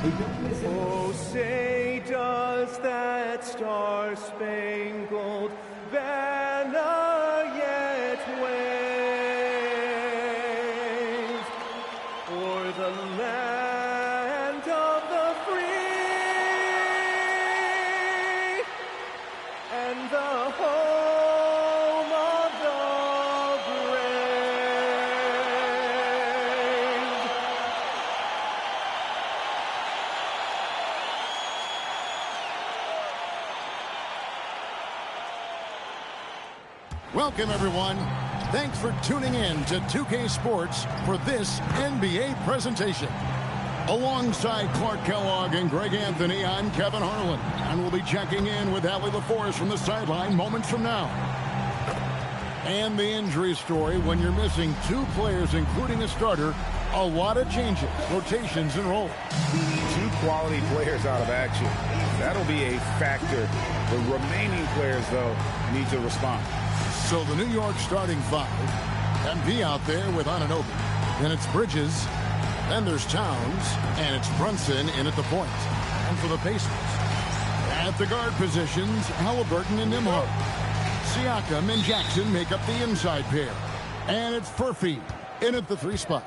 Oh, say does that star-spangled banner yet wave o'er the land of the free and the home of the brave. Welcome, everyone. Thanks for tuning in to 2K Sports for this NBA presentation. Alongside Clark Kellogg and Greg Anthony, I'm Kevin Harlan, and we'll be checking in with Allie LaForce from the sideline moments from now. And the injury story: when you're missing two players, including a starter, a lot of changes, rotations, and roles. Two quality players out of action. That'll be a factor. The remaining players, though, need to respond. So the New York starting five. MP out there with Anunoby. Then it's Bridges. Then there's Towns. And it's Brunson in at the point. And for the Pacers, at the guard positions, Halliburton and Nembhard. Siakam and Jackson make up the inside pair. And it's Furphy in at the three spot.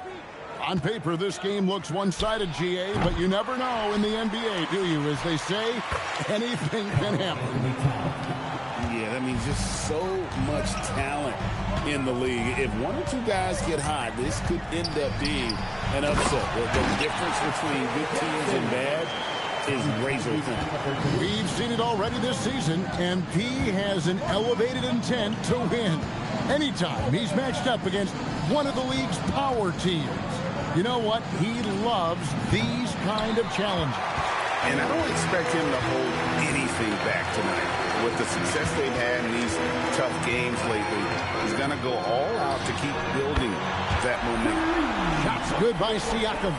On paper, this game looks one-sided, GA, but you never know in the NBA, do you? As they say, anything can happen. Yeah, that means just so much talent in the league. If one or two guys get hot, this could end up being an upset. The difference between good teams and bad is razor thin. We've seen it already this season, and P has an elevated intent to win. Anytime he's matched up against one of the league's power teams. You know what? He loves these kind of challenges. And I don't expect him to hold anything back tonight. With the success they've had in these tough games lately, he's going to go all out to keep building that momentum. Shots good by Siakam.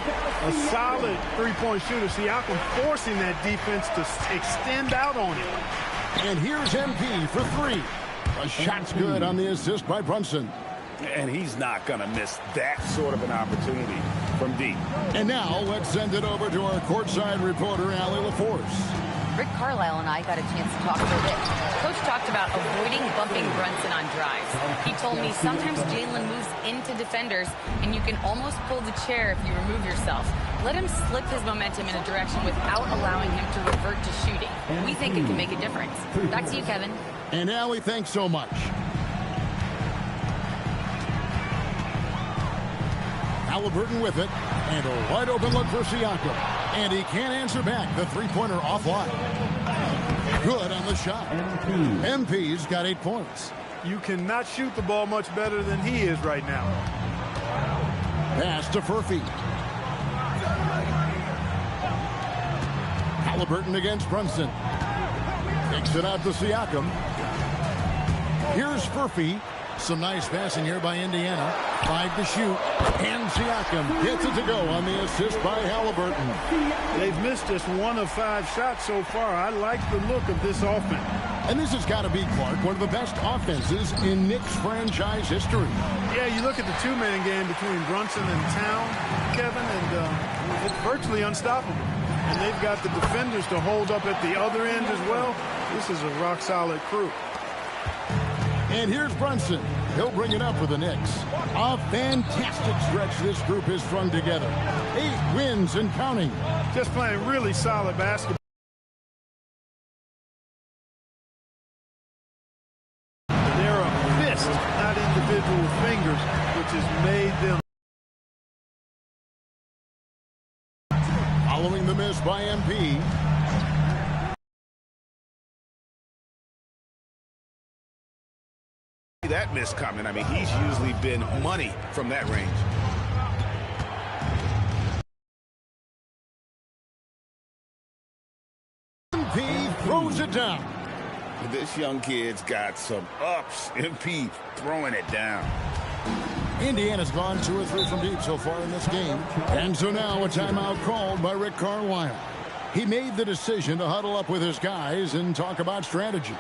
A solid three-point shooter. Siakam forcing that defense to extend out on him. And here's MP for three. A shot's good on the assist by Brunson. And he's not going to miss that sort of an opportunity from deep. And now let's send it over to our courtside reporter, Allie LaForce. Rick Carlisle and I got a chance to talk for a bit. Coach talked about avoiding bumping Brunson on drives. He told me sometimes Jalen moves into defenders, and you can almost pull the chair if you remove yourself. Let him slip his momentum in a direction without allowing him to revert to shooting. We think it can make a difference. Back to you, Kevin. And Allie, thanks so much. Halliburton with it, and a wide open look for Siakam. And he can't answer back. The three-pointer offline. Good on the shot. MP's got 8 points. You cannot shoot the ball much better than he is right now. Pass to Furphy. Halliburton against Brunson. Takes it out to Siakam. Here's Furphy. Some nice passing here by Indiana. 5 to shoot. And Siakam gets it to go on the assist by Halliburton. They've missed just 1 of 5 shots so far. I like the look of this offense. And this has got to be, Clark, one of the best offenses in Knicks franchise history. Yeah, you look at the two-man game between Brunson and Town, Kevin, and it's virtually unstoppable. And they've got the defenders to hold up at the other end as well. This is a rock-solid crew. And here's Brunson. He'll bring it up for the Knicks. A fantastic stretch this group has strung together. 8 wins and counting. Just playing really solid basketball. They're a fist, not individual fingers, which has made them. Following the miss by MP. That miss coming. I mean, he's usually been money from that range. MP throws it down. This young kid's got some ups. MP throwing it down. Indiana's gone 2 or 3 from deep so far in this game. And so now a timeout called by Rick Carlisle. He made the decision to huddle up with his guys and talk about strategy.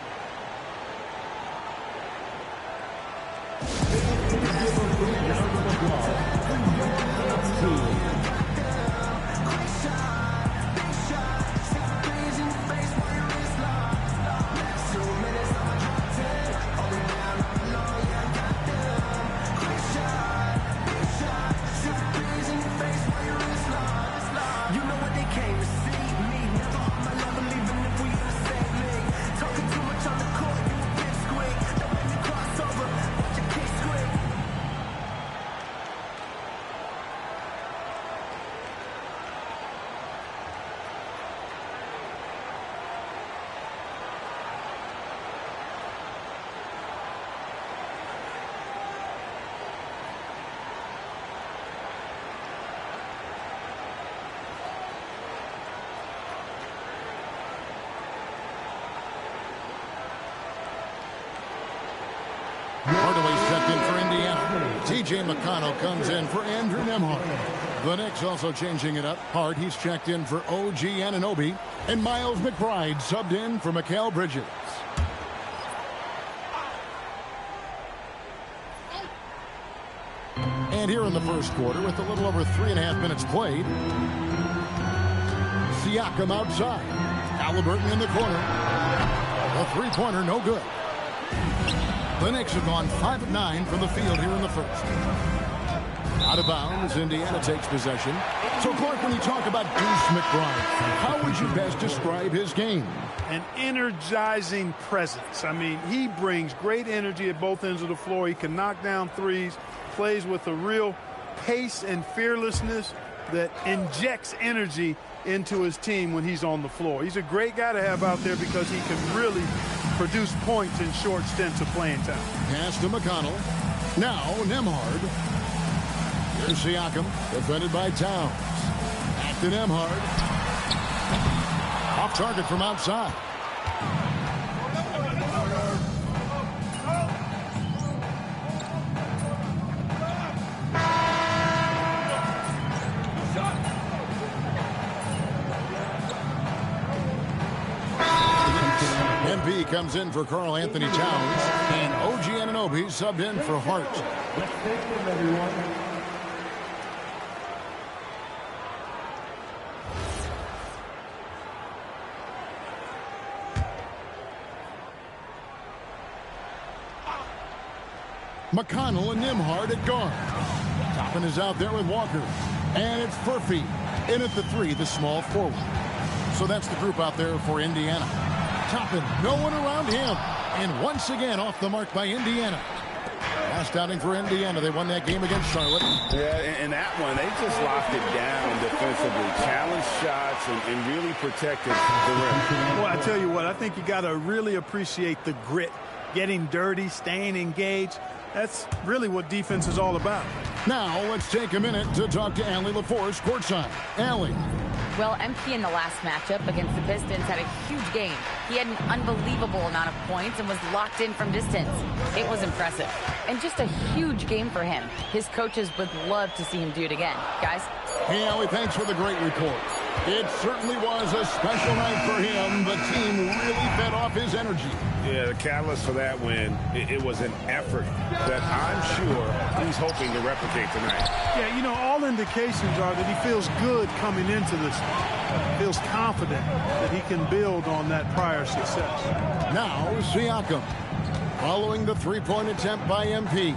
T.J. McConnell comes in for Andrew Nembhard. The Knicks also changing it up. Hart, he's checked in for OG Anunoby. And Miles McBride subbed in for Mikal Bridges. And here in the first quarter, with a little over 3.5 minutes played, Siakam outside. Halliburton in the corner. A three-pointer, no good. The Knicks have gone 5 of 9 from the field here in the first. Out of bounds, Indiana takes possession. So, Clark, when you talk about Deuce McBride, how would you best describe his game? An energizing presence. I mean, he brings great energy at both ends of the floor. He can knock down threes, plays with a real pace and fearlessness that injects energy into his team when he's on the floor. He's a great guy to have out there because he can really produce points in short stints of playing time. Pass to McConnell. Now Nembhard. Here's Siakam, defended by Towns. Back to Nembhard. Off target from outside. MP comes in for Karl Anthony Towns, and OG Anunoby subbed in for Hart. Let's take them, everyone. McConnell and Nembhard at guard. Toppin is out there with Walker. And it's Furphy in at the 3, the small forward. So that's the group out there for Indiana. Toppin, no one around him. And once again off the mark by Indiana. Last outing for Indiana. They won that game against Charlotte. Yeah, and that one, they just locked it down defensively. Challenged shots and really protected the rim. Well, I tell you what, I think you got to really appreciate the grit. Getting dirty, staying engaged. That's really what defense is all about. Now let's take a minute to talk to Allie LaForce courtside. Allie. Well, MP in the last matchup against the Pistons had a huge game. He had an unbelievable amount of points and was locked in from distance. It was impressive. And just a huge game for him. His coaches would love to see him do it again. Guys? Hey, Allie, thanks for the great report. It certainly was a special night for him. The team really fed off his energy. Yeah, the catalyst for that win, it was an effort that I'm sure he's hoping to replicate tonight. Yeah, you know, all indications are that he feels good coming into this. Feels confident that he can build on that prior success. Now Siakam, following the three-point attempt by MP.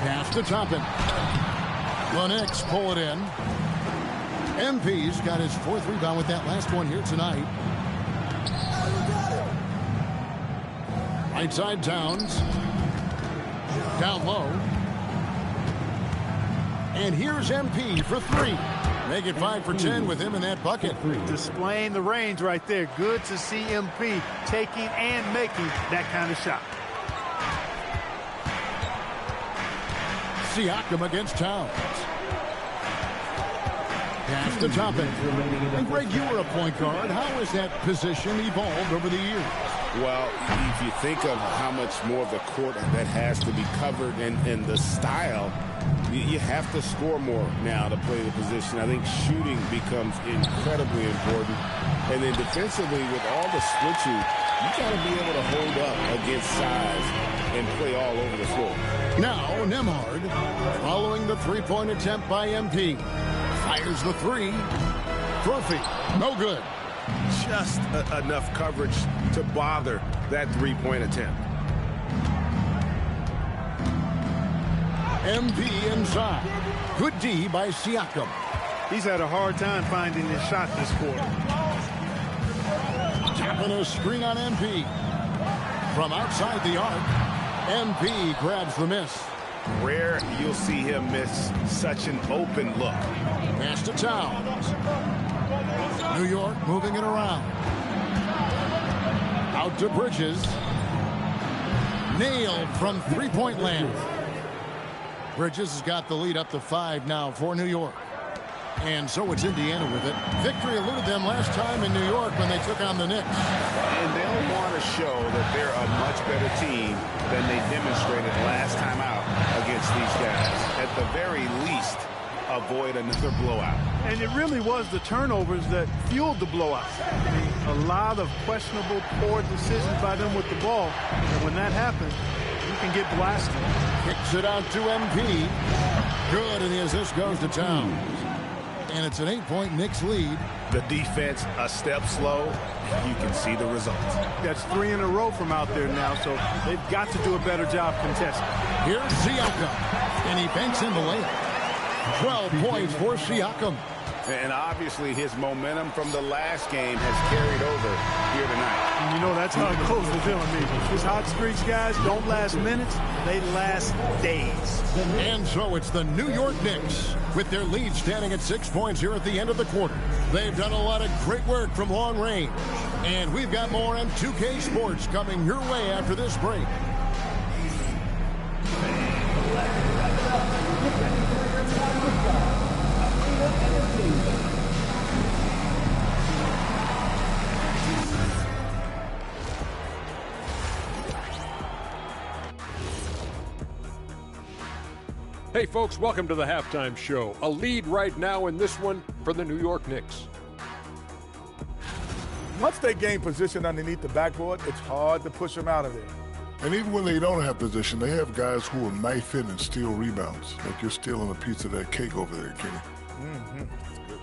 Pass to Toppin. The Knicks pull it in. MP's got his 4th rebound with that last one here tonight. Right side Towns. Down low. And here's MP for 3. Make it 5 for 10 with him in that bucket. Displaying the range right there. Good to see MP taking and making that kind of shot. Siakam against Towns. Pass to Toppin. And Greg, you were a point guard. How has that position evolved over the years? Well, if you think of how much more of the court that has to be covered and the style, you have to score more now to play the position. I think shooting becomes incredibly important. And then defensively, with all the switching, you got to be able to hold up against size and play all over the floor. Now Nembhard, following the three-point attempt by MP. Fires the 3. Furphy, no good. Just enough coverage to bother that three-point attempt. MP inside. Good D by Siakam. He's had a hard time finding his shot this quarter. Tapping a screen on MP. From outside the arc, MP grabs the miss. Rare you'll see him miss such an open look. Pass to Towns. New York moving it around. Out to Bridges. Nailed from three-point land. Bridges has got the lead up to 5 now for New York. And so it's Indiana with it. Victory eluded them last time in New York when they took on the Knicks. And they'll want to show that they're a much better team than they demonstrated last time out against these guys. At the very least, avoid another blowout. And it really was the turnovers that fueled the blowout. I mean, a lot of questionable, poor decisions by them with the ball. And when that happens, you can get blasted. Kicks it out to MP. Good, and the assist goes to Towns. And it's an 8-point Knicks lead. The defense a step slow. You can see the results. That's 3 in a row from out there now, so they've got to do a better job contesting. Here's Siakam, and he banks in the layup. 12 points for Siakam. And obviously his momentum from the last game has carried over here tonight. And you know that's how it goes with him. I mean, his hot streaks, guys, don't last minutes. They last days. And so it's the New York Knicks with their lead standing at 6 points here at the end of the quarter. They've done a lot of great work from long range. And we've got more on 2K Sports coming your way after this break. Hey folks, welcome to the halftime show. A lead right now in this one for the New York Knicks. Once they gain position underneath the backboard, it's hard to push them out of there. And even when they don't have position, they have guys who will knife in and steal rebounds. Like you're stealing a piece of that cake over there, Kenny. That's good,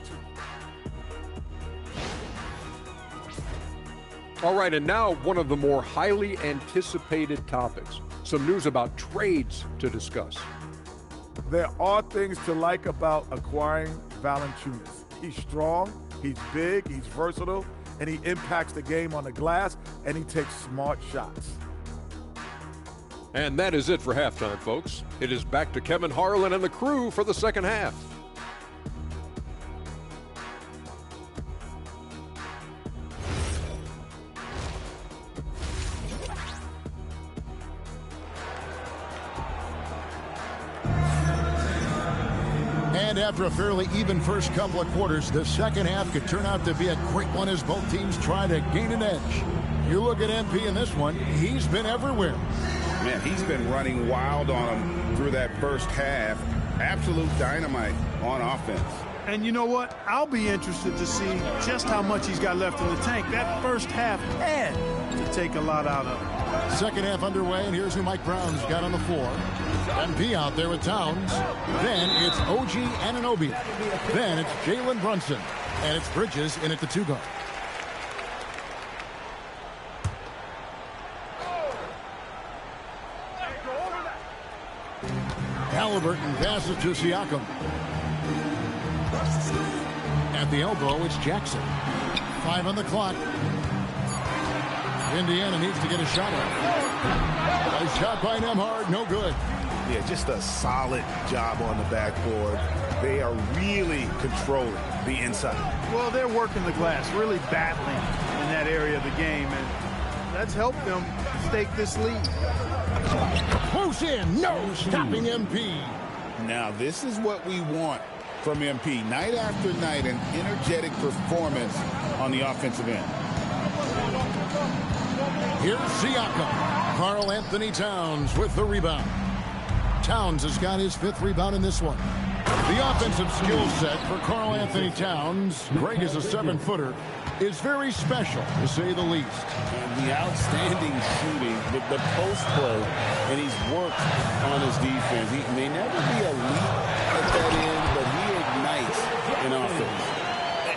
too. All right, and now one of the more highly anticipated topics. Some news about trades to discuss. There are things to like about acquiring Valanciunas. He's strong, he's big, he's versatile, and he impacts the game on the glass, and he takes smart shots. And that is it for halftime, folks. It is back to Kevin Harlan and the crew for the second half. And after a fairly even first couple of quarters, the second half could turn out to be a great one as both teams try to gain an edge. You look at MP in this one, he's been everywhere. Man, he's been running wild on him through that first half. Absolute dynamite on offense. And you know what? I'll be interested to see just how much he's got left in the tank. That first half had to take a lot out of him. Second half underway, and here's who Mike Brown's got on the floor. MP out there with Towns. Then it's OG Anunoby. Then it's Jalen Brunson. And it's Bridges in at the 2 guard. Halliburton passes to Siakam. At the elbow, it's Jackson. 5 on the clock. Indiana needs to get a shot off. A shot by Nembhard, no good. Yeah, just a solid job on the backboard. They are really controlling the inside. Well, they're working the glass, really battling in that area of the game, and that's helped them stake this lead. Close in, no stopping MP. Now, this is what we want from MP. Night after night, an energetic performance on the offensive end. Here's Siakam. Karl Anthony Towns with the rebound. Towns has got his 5th rebound in this one. The offensive skill set for Karl Anthony Towns, Greg is a 7-footer, is very special, to say the least. And the outstanding shooting, the post play, and he's worked on his defense. He may never be elite at that end, but he ignites an offense.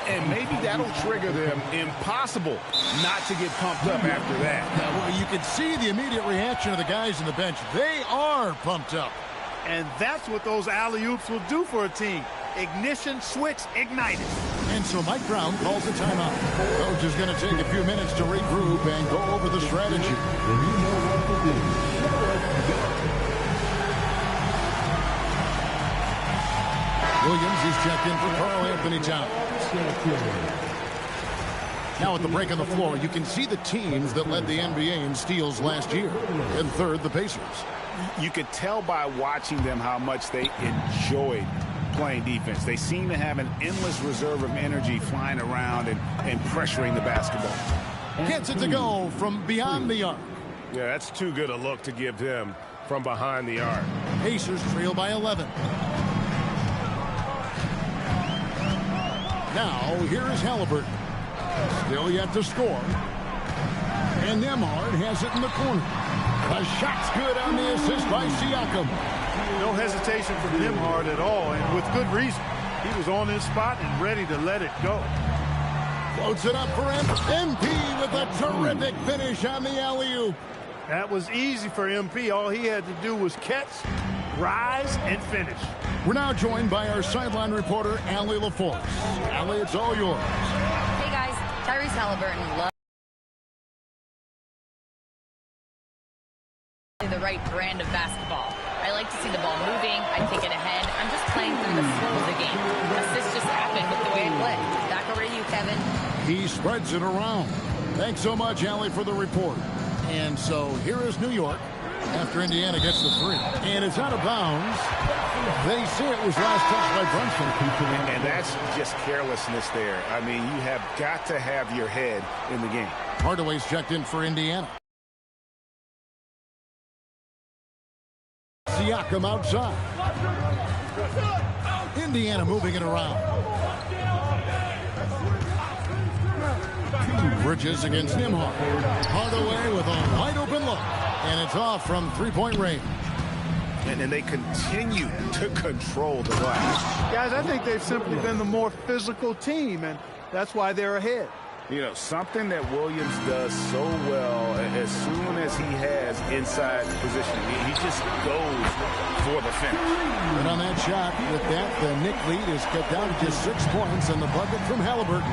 And maybe that'll trigger them. Impossible not to get pumped up after that. Now, you can see the immediate reaction of the guys on the bench. They are pumped up. And that's what those alley-oops will do for a team. Ignition, switch, ignited. And so Mike Brown calls a timeout. Coach is going to take a few minutes to regroup and go over the strategy. Williams is checked in for Karl Anthony Towns. Now at the break on the floor, you can see the teams that led the NBA in steals last year. In third, the Pacers. You could tell by watching them how much they enjoyed playing defense. They seem to have an endless reserve of energy flying around and pressuring the basketball. Gets it to go from beyond the arc. Yeah, that's too good a look to give him from behind the arc. Pacers trail by 11. Now, here is Halliburton. Still yet to score. And Nembhard has it in the corner. The shot's good on the assist by Siakam. No hesitation from Nembhard at all, and with good reason. He was on his spot and ready to let it go. Floats it up for MP with a terrific finish on the alley-oop. That was easy for MP. All he had to do was catch, rise, and finish. We're now joined by our sideline reporter, Allie LaForce. Allie, it's all yours. Hey, guys. Tyrese Halliburton loves the right brand of basketball. I like to see the ball moving. I take it ahead. I'm just playing through the flow of the game. Assists just happened with the way I play. Back over to you, Kevin. He spreads it around. Thanks so much, Allie, for the report. And so here is New York after Indiana gets the three. And it's out of bounds. They say it was last touched by Brunson. And that's just carelessness there. I mean, you have got to have your head in the game. Hardaway's checked in for Indiana. Siakam outside. Indiana moving it around. Bridges against Nembhard. Hardaway with a wide open look. And it's off from three-point range. And they continue to control the glass. Guys, I think they've simply been the more physical team, and that's why they're ahead. You know, something that Williams does so well, as soon as he has inside positioning, he just goes for the finish. And on that shot, with that, the Knick lead is cut down to just 6 points, and the bucket from Halliburton.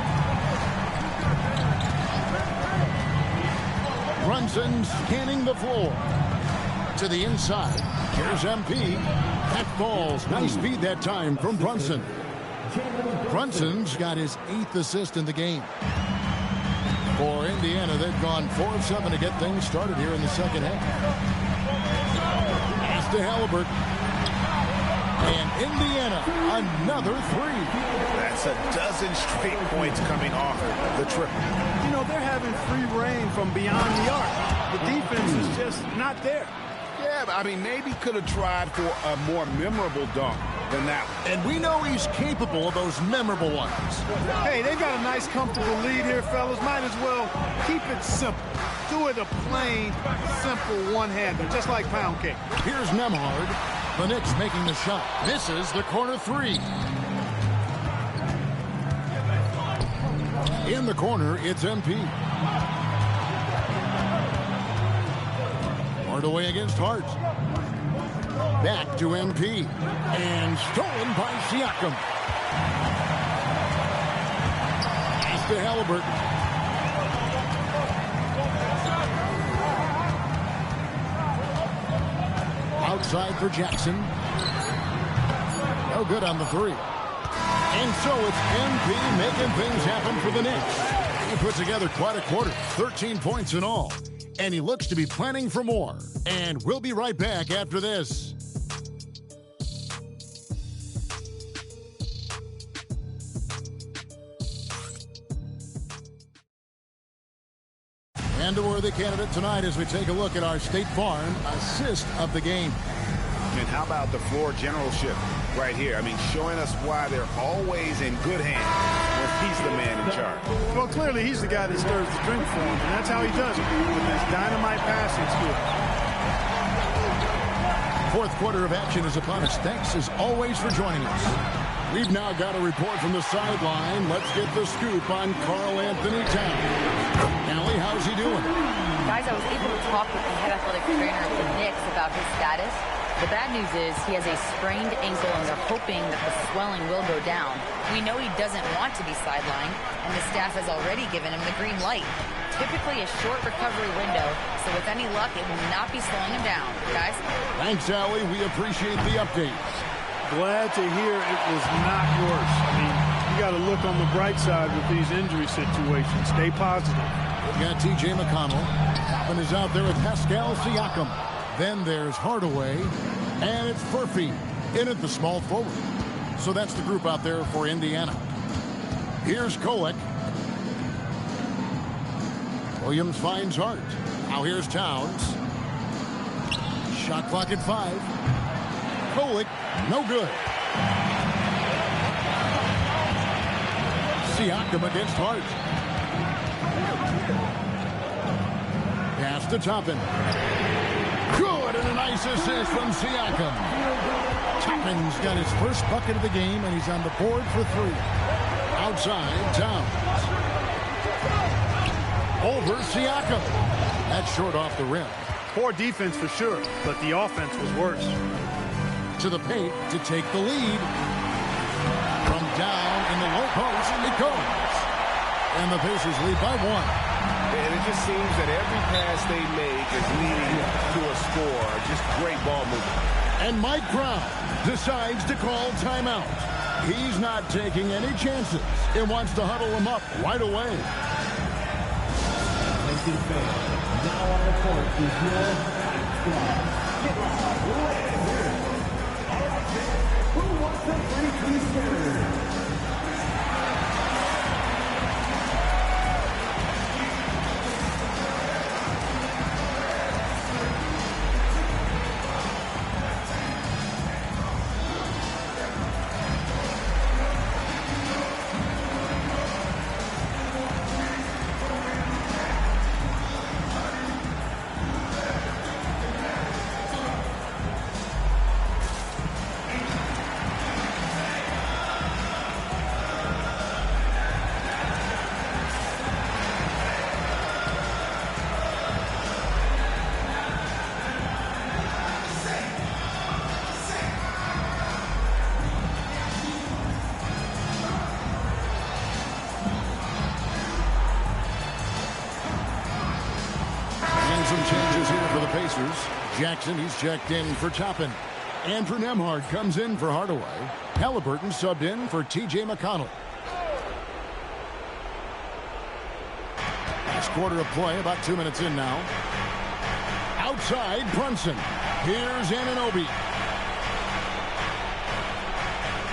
Brunson scanning the floor. To the inside. Here's MP. That falls. Nice speed that time from Brunson. Brunson's got his 8th assist in the game. For Indiana, they've gone 4 of 7 to get things started here in the second half. Pass to Halliburton. And Indiana, another three. That's a dozen straight points coming off the triple. You know, they're having free reign from beyond the arc. The defense is just not there. Yeah, I mean, maybe could have tried for a more memorable dunk than that one. And we know he's capable of those memorable ones. Hey, they got a nice, comfortable lead here, fellas. Might as well keep it simple. Do it a plain, simple one-hander, just like pound cake. Here's Nembhard. The Knicks making the shot. Misses the corner three. In the corner, it's MP. Hardaway against Hart. Back to MP. And stolen by Siakam. Pass to Halliburton. Outside for Jackson. No good on the three. And so it's MP making things happen for the Knicks. He put together quite a quarter. 13 points in all. And he looks to be planning for more. And we'll be right back after this. And a worthy candidate tonight as we take a look at our State Farm assist of the game. And how about the floor generalship right here? I mean, showing us why they're always in good hands when he's the man in charge. Well, clearly he's the guy that stirs the drink for him, and that's how he does it, with his dynamite passing skills. Fourth quarter of action is upon us. Thanks, as always, for joining us. We've now got a report from the sideline. Let's get the scoop on Karl-Anthony Towns. Allie, how's he doing? Guys, I was able to talk with the head athletic trainer of the Knicks about his status. The bad news is he has a sprained ankle, and they're hoping that the swelling will go down. We know he doesn't want to be sidelined, and the staff has already given him the green light. Typically a short recovery window, so with any luck, it will not be slowing him down. Guys? Thanks, Allie. We appreciate the updates. Glad to hear it was not worse. I mean, you got to look on the bright side with these injury situations. Stay positive. We've got T.J. McConnell. And is out there with Pascal Siakam. Then there's Hardaway. And it's Furphy in at the small forward. So that's the group out there for Indiana. Here's Kolek. Williams finds Hart. Now here's Towns. Shot clock at 5. Kolek, no good. Siakam against Hart. Pass to Toppin. Good, and a nice assist from Siakam. Toppin's got his first bucket of the game, and he's on the board for 3. Outside, Towns. Over Siakam. That's short off the rim. Poor defense for sure, but the offense was worse. To the paint to take the lead. From down in the low post, it goes. And the Pacers lead by 1. And it just seems that every pass they make is leading to a score. Just great ball movement. And Mike Brown decides to call timeout. He's not taking any chances and wants to huddle him up right away. Now on the court is your squad. Who wants to break these standards? Some changes here for the Pacers. Jackson, he's checked in for Toppin. Andrew Nembhard comes in for Hardaway. Halliburton subbed in for T.J. McConnell. Last quarter of play, about 2 minutes in now. Outside, Brunson. Here's Anunoby.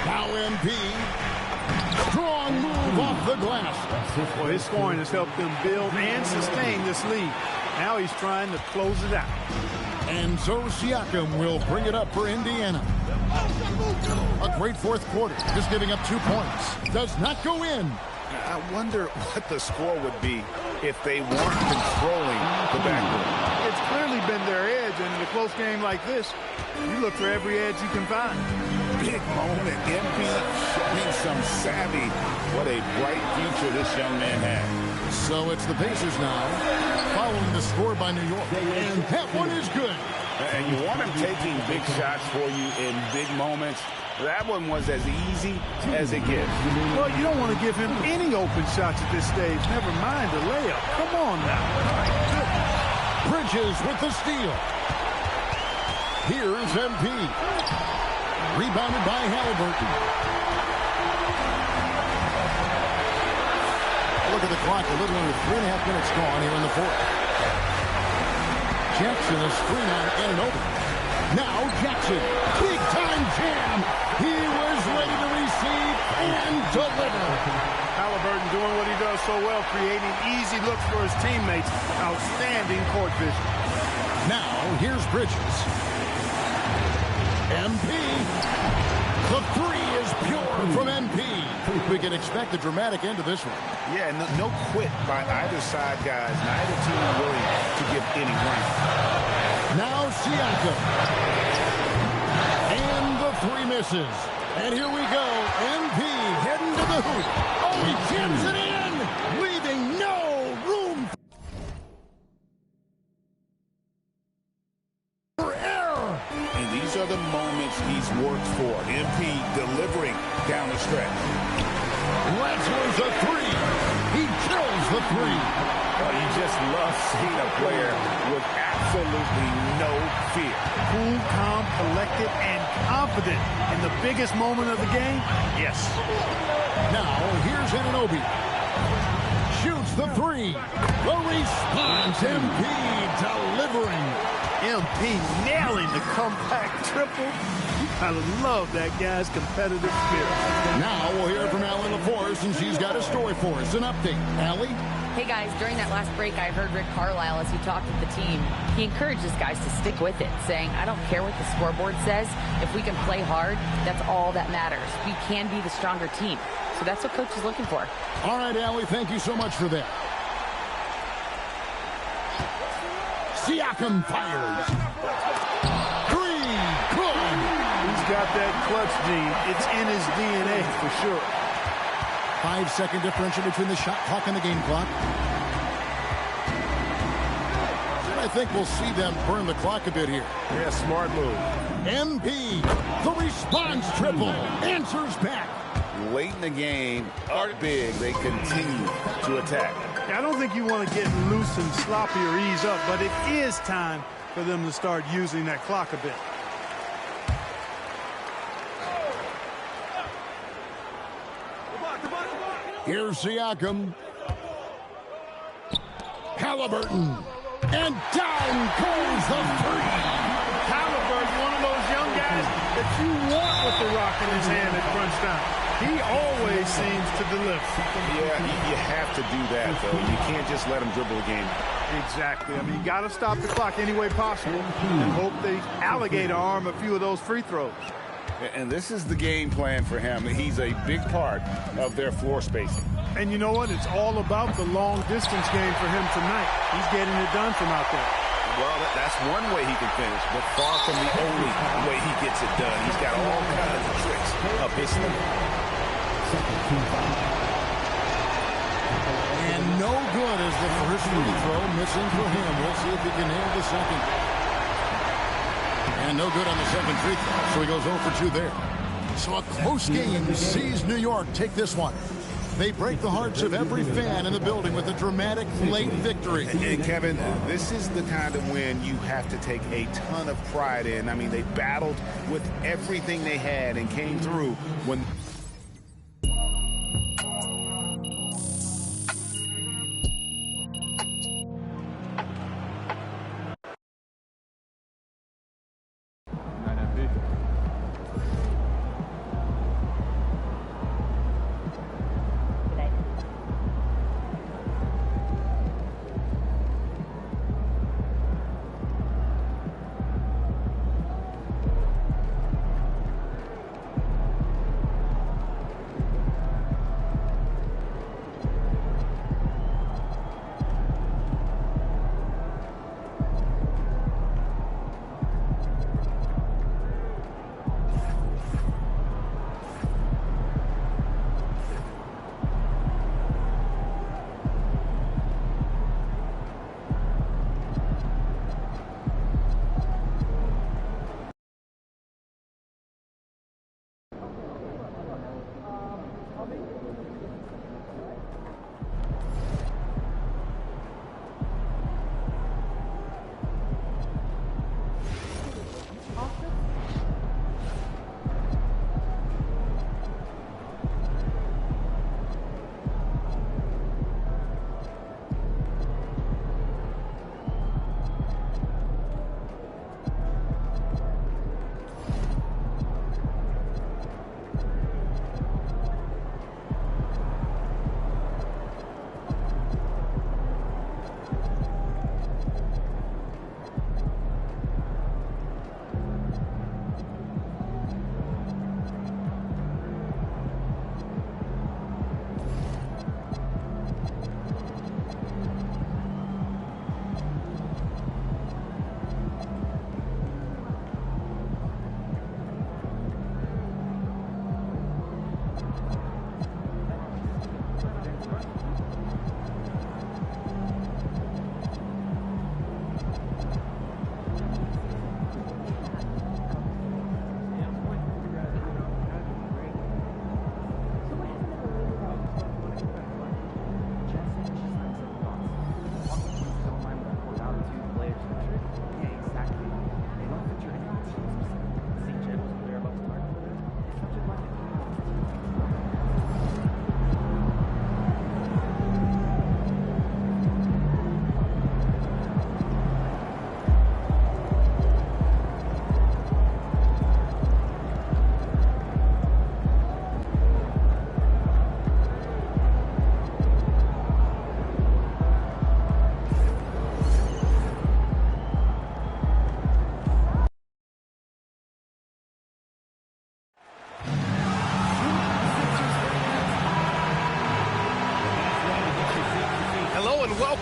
Now MP. Strong move off the glass. Well, his scoring has helped them build and sustain this lead. Now he's trying to close it out. And so Siakam will bring it up for Indiana. A great fourth quarter, just giving up 2 points. Does not go in. I wonder what the score would be if they weren't controlling the backcourt. It's clearly been their edge, and in a close game like this, you look for every edge you can find. Big moment. MP showing some savvy. What a bright future this young man has. So it's the Pacers now, following the score by New York. And that one is good. And you want him taking big shots for you in big moments. That one was as easy as it gets. Well, you don't want to give him any open shots at this stage. Never mind the layup. Come on now. Bridges with the steal. Here's MP. Rebounded by Halliburton. Look at the clock. A little under 3.5 minutes gone here in the fourth. Jackson, a screen on Anunoby. Now Jackson. Big time jam. He was ready to receive and deliver. Halliburton doing what he does so well, creating easy looks for his teammates. Outstanding court vision. Now here's Bridges. MP. The three is pure from MP. We can expect a dramatic end to this one. Yeah, no quit by either side, guys. Neither team willing to give any ground. Now Siakam. And the three misses. And here we go. MP heading to the hoop. Oh, he jams it in, leaving no room for error. And these are the moments he's worked for. MP delivering down the stretch. Rattler's a three. He drills the three. Well, you just love seeing a player with absolutely no fear. Cool, calm, collected, and confident in the biggest moment of the game. Yes. Now, here's Anunoby. Shoots the three. The response, MP delivering. MP nailing the comeback triple. You gotta love that guy's competitive spirit. Now we'll hear from Allie LaForce, and she's got a story for us. An update. Allie? Hey guys, during that last break, I heard Rick Carlisle as he talked with the team. He encouraged his guys to stick with it, saying, I don't care what the scoreboard says. If we can play hard, that's all that matters. We can be the stronger team. So that's what Coach is looking for. All right, Allie, thank you so much for that. Siakam fires. Three, good. He's got that clutch gene. It's in his DNA for sure. 5-second differential between the shot clock and the game clock. And I think we'll see them burn the clock a bit here. Yeah, smart move. MP, the response triple, answers back. Late in the game, up big, they continue to attack. I don't think you want to get loose and sloppy or ease up, but it is time for them to start using that clock a bit. Here's Siakam. Halliburton. And down goes the three. Halliburton, one of those young guys that you want with the rock in his hand at crunch time. He always seems to deliver. Yeah, you have to do that, though. You can't just let him dribble the game. Exactly. I mean, you got to stop the clock any way possible and hope they alligator arm a few of those free throws. And this is the game plan for him. He's a big part of their floor spacing. And you know what? It's all about the long distance game for him tonight. He's getting it done from out there. Well, that's one way he can finish, but far from the only way he gets it done. He's got all kinds of tricks up his sleeve. And no good as the first free throw, missing for him. We'll see if he can nail the second. And no good on the second free throw, so he goes 0 for 2 there. So a close game sees New York take this one. They break the hearts of every fan in the building with a dramatic late victory. And Kevin, this is the kind of win you have to take a ton of pride in. I mean, they battled with everything they had and came through when...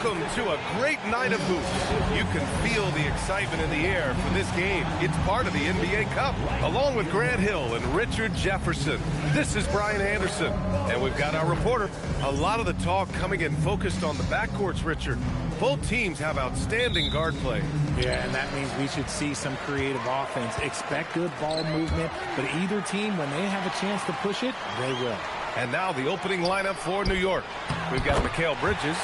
Welcome to a great night of hoops. You can feel the excitement in the air for this game. It's part of the NBA Cup. Along with Grant Hill and Richard Jefferson, this is Brian Anderson. And we've got our reporter. A lot of the talk coming in focused on the backcourts, Richard. Both teams have outstanding guard play. Yeah, and that means we should see some creative offense. Expect good ball movement, but either team, when they have a chance to push it, they will. And now the opening lineup for New York. We've got Mikal Bridges.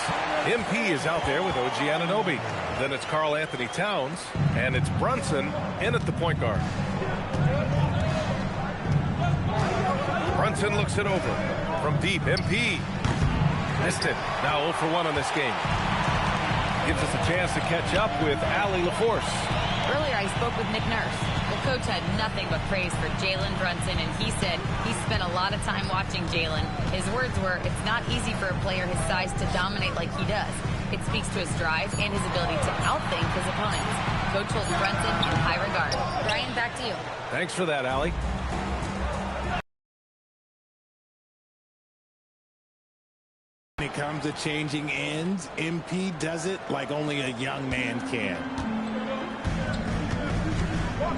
MP is out there with OG Anunoby. Then it's Karl Anthony Towns. And it's Brunson in at the point guard. Brunson looks it over. From deep, MP. Missed it. Now 0 for 1 on this game. Gives us a chance to catch up with Allie LaForce. Earlier, I spoke with Nick Nurse. The coach had nothing but praise for Jalen Brunson, and he said he spent a lot of time watching Jalen. His words were, it's not easy for a player his size to dominate like he does. It speaks to his drive and his ability to outthink his opponents. Coach holds Brunson in high regard. Brian, back to you. Thanks for that, Allie. When it comes to changing ends, MP does it like only a young man can.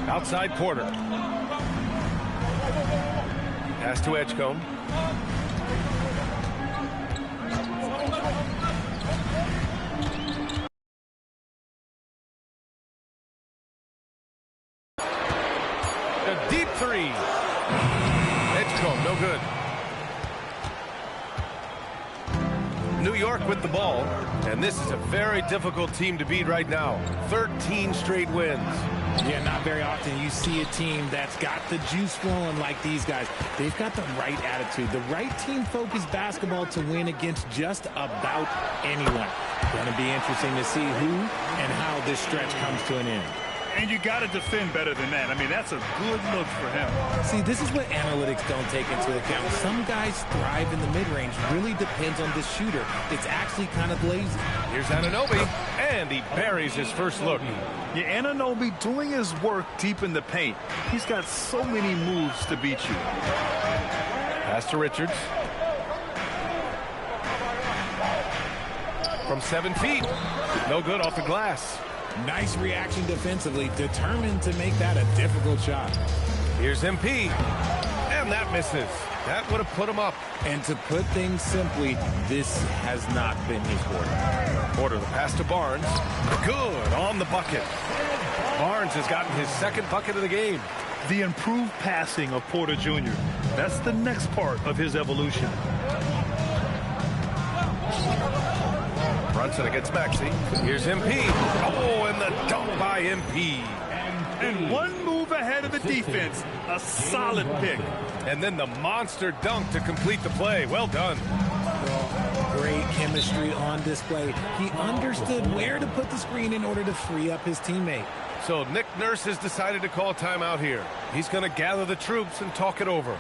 Outside Porter. Pass to Edgecombe. A deep three. Edgecombe, no good. New York with the ball, and this is a very difficult team to beat right now. 13 straight wins. Yeah, not very often you see a team that's got the juice flowing like these guys. They've got the right attitude, the right team-focused basketball to win against just about anyone. Going to be interesting to see who and how this stretch comes to an end. And you got to defend better than that. I mean, that's a good look for him. See, this is what analytics don't take into account. Some guys thrive in the mid-range. Really depends on the shooter. It's actually kind of lazy. Here's Anunoby, and he buries his first look. Yeah, Anunoby doing his work deep in the paint. He's got so many moves to beat you. Pass to Richards. From 7 feet. No good off the glass. Nice reaction defensively, determined to make that a difficult shot. Here's MP, and that misses. That would have put him up. And to put things simply, this has not been his quarter. Porter, the pass to Barnes. Good on the bucket. Barnes has gotten his second bucket of the game. The improved passing of Porter Jr. That's the next part of his evolution. Brunson against Maxey. Here's MP. Oh, and the dunk by MP. And one move ahead of the defense. A solid pick. And then the monster dunk to complete the play. Well done. Great chemistry on display. He understood where to put the screen in order to free up his teammate. So Nick Nurse has decided to call timeout here. He's going to gather the troops and talk it over.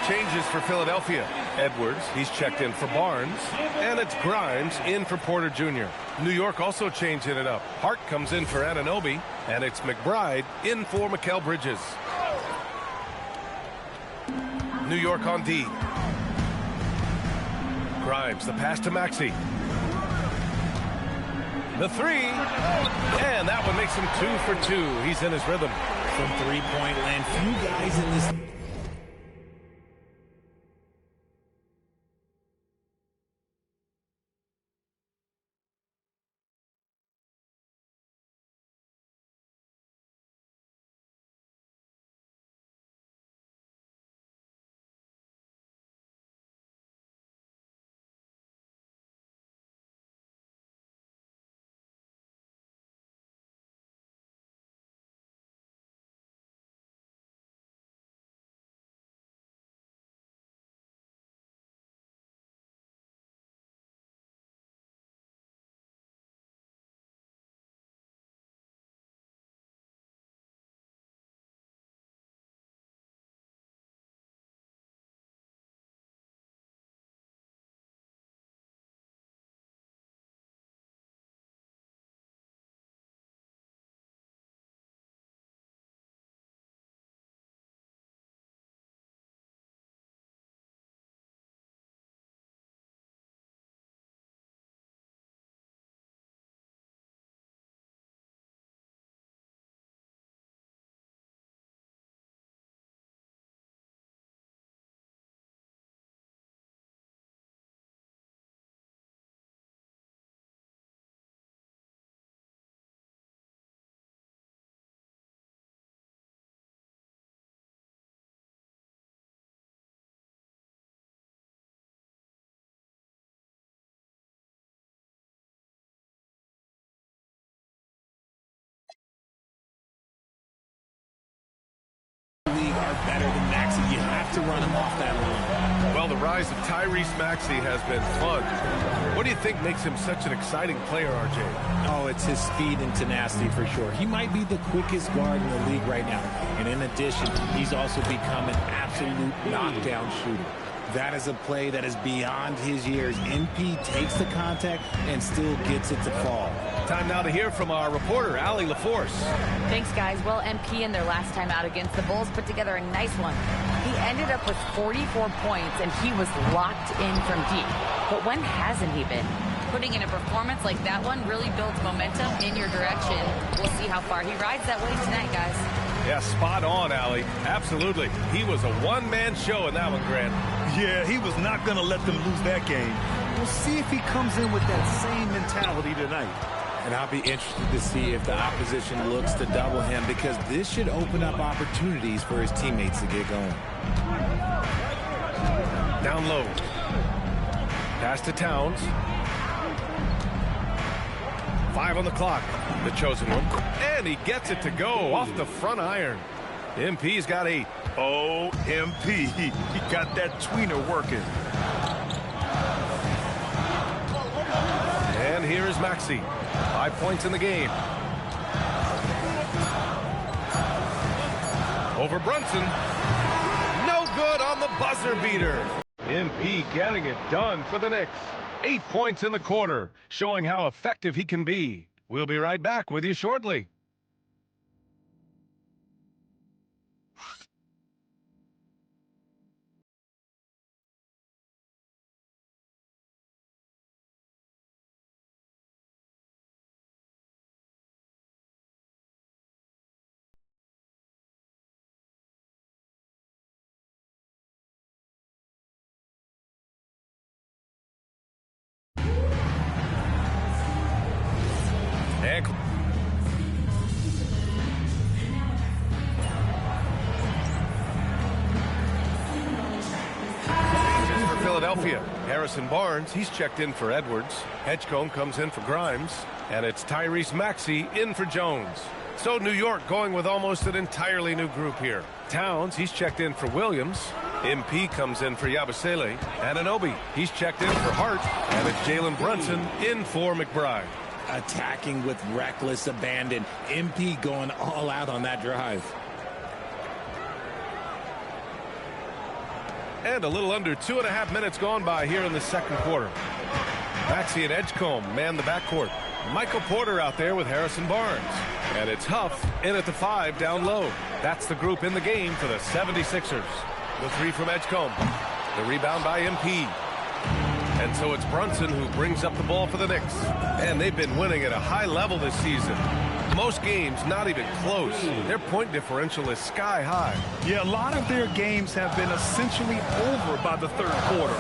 Changes for Philadelphia. Edwards, he's checked in for Barnes. And it's Grimes in for Porter Jr. New York also changing it up. Hart comes in for Anunoby. And it's McBride in for Mikal Bridges. New York on D. Grimes, the pass to Maxey. The three. And that one makes him 2 for 2. He's in his rhythm. From three-point land, few guys in this... Are better than Maxey. You have to run him off that line. Well, the rise of Tyrese Maxey has been fun. What do you think makes him such an exciting player, RJ? Oh, it's his speed and tenacity for sure. He might be the quickest guard in the league right now. And in addition, he's also become an absolute knockdown shooter. That is a play that is beyond his years. MP takes the contact and still gets it to fall. Time now to hear from our reporter, Allie LaForce. Thanks, guys. Well, MP in their last time out against the Bulls put together a nice one. He ended up with 44 points, and he was locked in from deep. But when hasn't he been? Putting in a performance like that one really builds momentum in your direction. We'll see how far he rides that way tonight, guys. Yeah, spot on, Allie. Absolutely. He was a one-man show in that one, Grant. Yeah, he was not going to let them lose that game. We'll see if he comes in with that same mentality tonight. And I'll be interested to see if the opposition looks to double him, because this should open up opportunities for his teammates to get going. Down low. Pass to Towns. 5 on the clock. The chosen one. And he gets it to go off the front iron. MP's got 8. Oh, MP. He got that tweener working. And here is Maxey. 5 points in the game. Over Brunson. No good on the buzzer beater. MP getting it done for the Knicks. 8 points in the quarter, showing how effective he can be. We'll be right back with you shortly. Philadelphia. Harrison Barnes, he's checked in for Edwards. Edgecombe comes in for Grimes. And it's Tyrese Maxey in for Jones. So New York going with almost an entirely new group here. Towns, he's checked in for Williams. MP comes in for Yabusele. Anunoby, he's checked in for Hart. And it's Jalen Brunson in for McBride. Attacking with reckless abandon. MP going all out on that drive. And a little under 2.5 minutes gone by here in the second quarter. Maxey and Edgecombe man the backcourt. Michael Porter out there with Harrison Barnes. And it's Huff in at the 5 down low. That's the group in the game for the 76ers. The 3 from Edgecombe. The rebound by MP. And so it's Brunson who brings up the ball for the Knicks. And they've been winning at a high level this season. Most games not even close. Their point differential is sky high. Yeah, a lot of their games have been essentially over by the third quarter.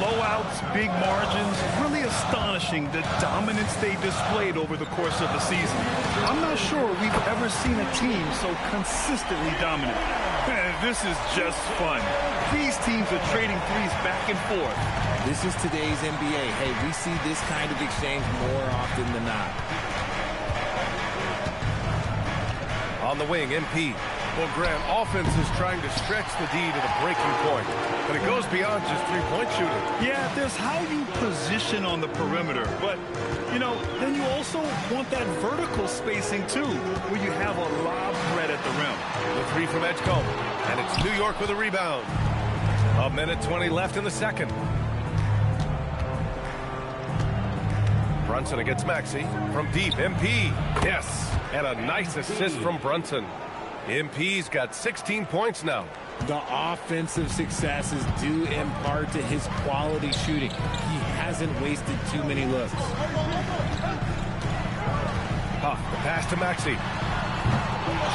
Blowouts, big margins, really astonishing the dominance they displayed over the course of the season. I'm not sure we've ever seen a team so consistently dominant. This is just fun. These teams are trading threes back and forth. This is today's NBA. Hey, we see this kind of exchange more often than not. On the wing, MP. Well, Grant, offense is trying to stretch the D to the breaking point, but it goes beyond just three-point shooting. Yeah, there's how you position on the perimeter, but, you know, then you also want that vertical spacing, too, where you have a lob threat at the rim. The three from Edgecombe, and it's New York with a rebound. A minute 20 left in the second. Brunson against Maxey from deep. MP, yes, and a nice assist from Brunson. MP's got 16 points now. The offensive success is due in part to his quality shooting. He hasn't wasted too many looks. Huff, the pass to Maxey.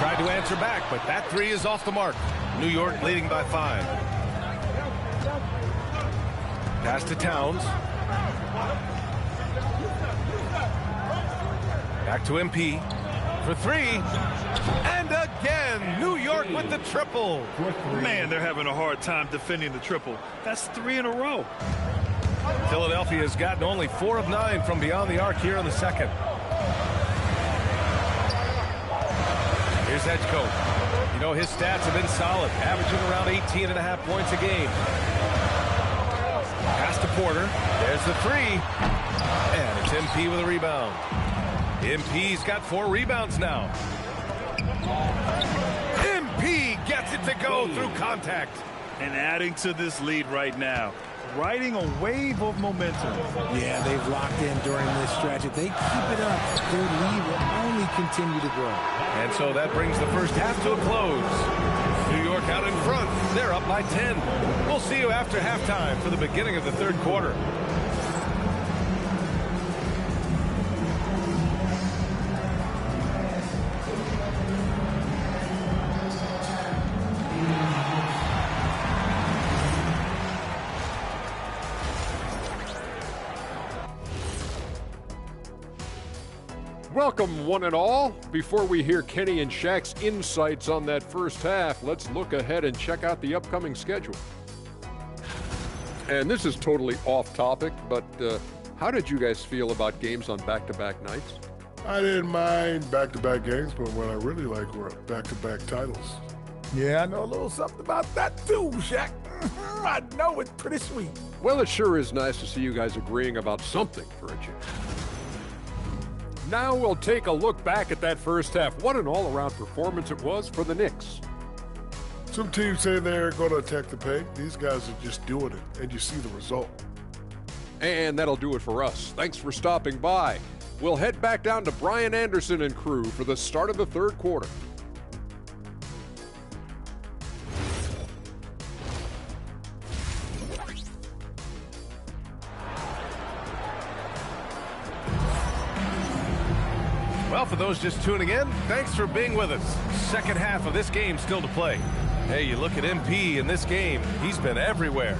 Tried to answer back, but that three is off the mark. New York leading by 5. Pass to Towns. Back to MP for 3. And again, New York with the triple. Man, they're having a hard time defending the triple. That's 3 in a row. Philadelphia has gotten only 4 of 9 from beyond the arc here in the second. Here's Edgecombe. You know, his stats have been solid, averaging around 18.5 points a game. Pass to Porter. There's the 3. And it's MP with a rebound. MP's got 4 rebounds now. MP gets it to go through contact. And adding to this lead right now, riding a wave of momentum. Yeah, they've locked in during this stretch. If they keep it up, their lead will only continue to grow. And so that brings the first half to a close. New York out in front. They're up by 10. We'll see you after halftime for the beginning of the third quarter. Welcome, one and all. Before we hear Kenny and Shaq's insights on that first half, let's look ahead and check out the upcoming schedule. And this is totally off topic, but how did you guys feel about games on back-to-back nights? I didn't mind back-to-back games, but what I really like were back-to-back titles. Yeah, I know a little something about that too, Shaq. I know it's pretty sweet. Well, it sure is nice to see you guys agreeing about something for a change. Now we'll take a look back at that first half. What an all-around performance it was for the Knicks. Some teams say they're going to attack the paint. These guys are just doing it, and you see the result. And that'll do it for us. Thanks for stopping by. We'll head back down to Brian Anderson and crew for the start of the third quarter. Well, for those just tuning in, thanks for being with us. Second half of this game still to play. Hey, you look at MP in this game, he's been everywhere.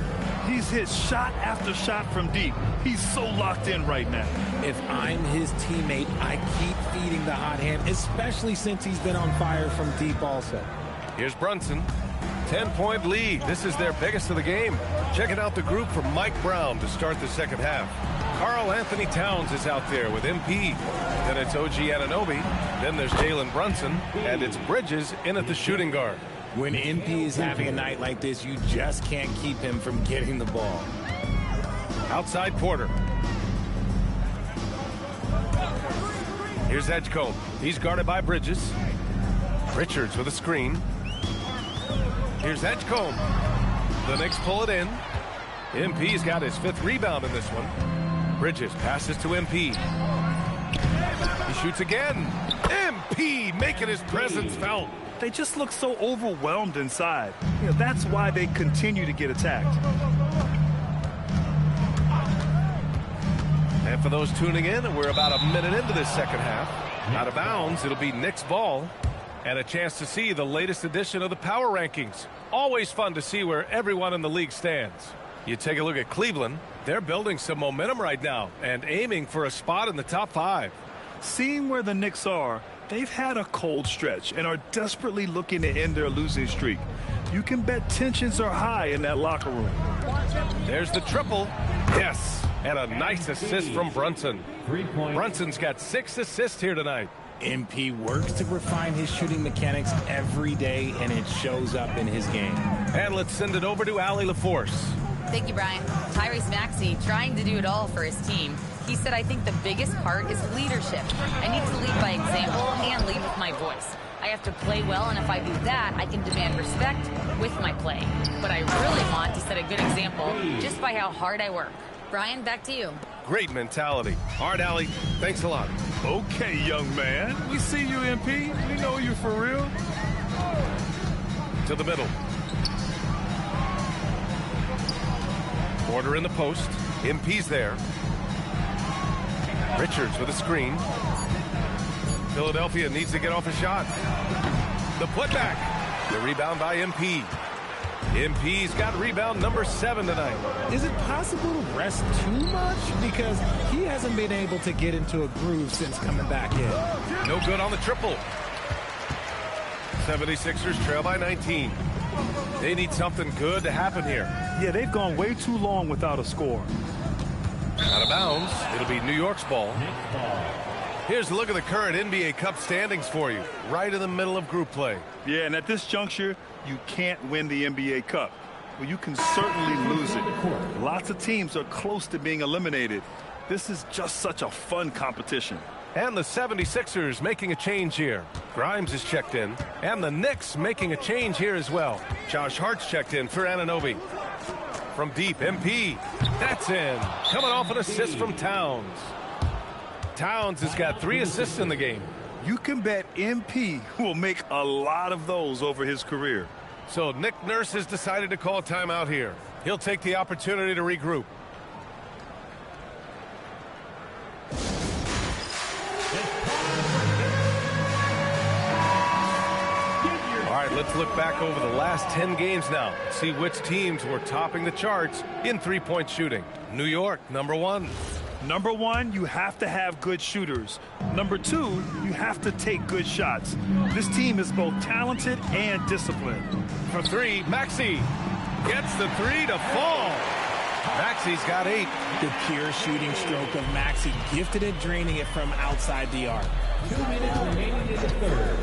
He's hit shot after shot from deep. He's so locked in right now. If I'm his teammate, I keep feeding the hot hand, especially since he's been on fire from deep also. Here's Brunson. 10-point lead. This is their biggest of the game. Checking out the group from Mike Brown to start the second half. Karl Anthony Towns is out there with MP. Then it's OG Anunoby. Then there's Jalen Brunson. And it's Bridges in at the shooting guard. When MP is having a night like this, you just can't keep him from getting the ball. Outside Porter. Here's Edgecombe. He's guarded by Bridges. Richards with a screen. Here's Edgecombe. The Knicks pull it in. MP's got his 5th rebound in this one. Bridges passes to MP. He shoots again. MP making his presence felt. They just look so overwhelmed inside. You know, that's why they continue to get attacked. And for those tuning in, we're about a minute into this second half. Out of bounds, it'll be Nick's ball. And a chance to see the latest edition of the Power Rankings. Always fun to see where everyone in the league stands. You take a look at Cleveland. They're building some momentum right now and aiming for a spot in the top 5. Seeing where the Knicks are, they've had a cold stretch and are desperately looking to end their losing streak. You can bet tensions are high in that locker room. There's the triple. Yes, and a nice assist from Brunson. Brunson's got 6 assists here tonight. MP works to refine his shooting mechanics every day, and it shows up in his game. And let's send it over to Allie LaForce. Thank you, Brian. Tyrese Maxey trying to do it all for his team. He said, I think the biggest part is leadership. I need to lead by example and lead with my voice. I have to play well, and if I do that, I can demand respect with my play. But I really want to set a good example just by how hard I work. Brian, back to you. Great mentality. All right, Allie, thanks a lot. Okay, young man. We see you, MP. We know you for real. To the middle. Porter in the post. MP's there. Richards with a screen. Philadelphia needs to get off a shot. The putback. The rebound by MP. MP's got rebound number 7 tonight. Is it possible to rest too much? Because he hasn't been able to get into a groove since coming back in. No good on the triple. 76ers trail by 19. They need something good to happen here. Yeah, they've gone way too long without a score. Out of bounds. It'll be New York's ball. Here's a look at the current NBA Cup standings for you. Right in the middle of group play. Yeah, and at this juncture, you can't win the NBA Cup. Well, you can certainly lose it. Lots of teams are close to being eliminated. This is just such a fun competition. And the 76ers making a change here. Grimes is checked in. And the Knicks making a change here as well. Josh Hart's checked in for Anunoby. From deep, MP. That's in. Coming off an assist from Towns. Towns has got 3 assists in the game. You can bet MP will make a lot of those over his career. So Nick Nurse has decided to call timeout here. He'll take the opportunity to regroup. All right, let's look back over the last 10 games now. See which teams were topping the charts in three-point shooting. New York, number 1. Number 1, you have to have good shooters. Number 2, you have to take good shots. This team is both talented and disciplined. For 3, Maxey gets the 3 to fall. Maxey's got 8. The pure shooting stroke of Maxey, gifted at draining it from outside the arc. 2 minutes remaining in the third.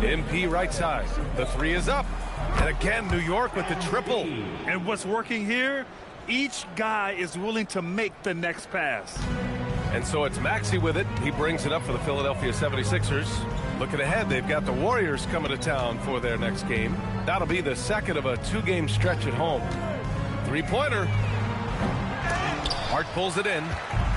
MP right side. The 3 is up. And again, New York with the triple. And what's working here? Each guy is willing to make the next pass. And so it's Maxey with it. He brings it up for the Philadelphia 76ers. Looking ahead, they've got the Warriors coming to town for their next game. That'll be the second of a 2-game stretch at home. 3-pointer. Hart pulls it in.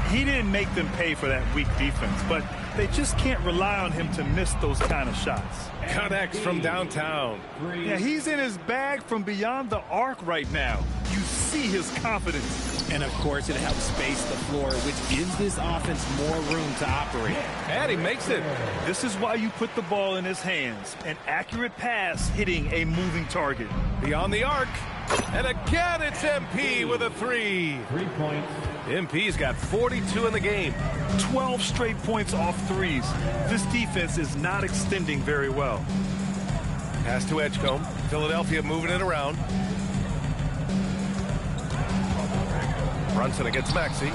He didn't make them pay for that weak defense, but they just can't rely on him to miss those kind of shots. Connects from downtown. Yeah, he's in his bag from beyond the arc right now. You see his confidence. And, of course, it helps space the floor, which gives this offense more room to operate. And he makes it. This is why you put the ball in his hands. An accurate pass hitting a moving target. Beyond the arc. And again, it's MP with a 3. 3 points. MP's got 42 in the game. 12 straight points off threes. This defense is not extending very well. Pass to Edgecombe. Philadelphia moving it around. Brunson against Maxey.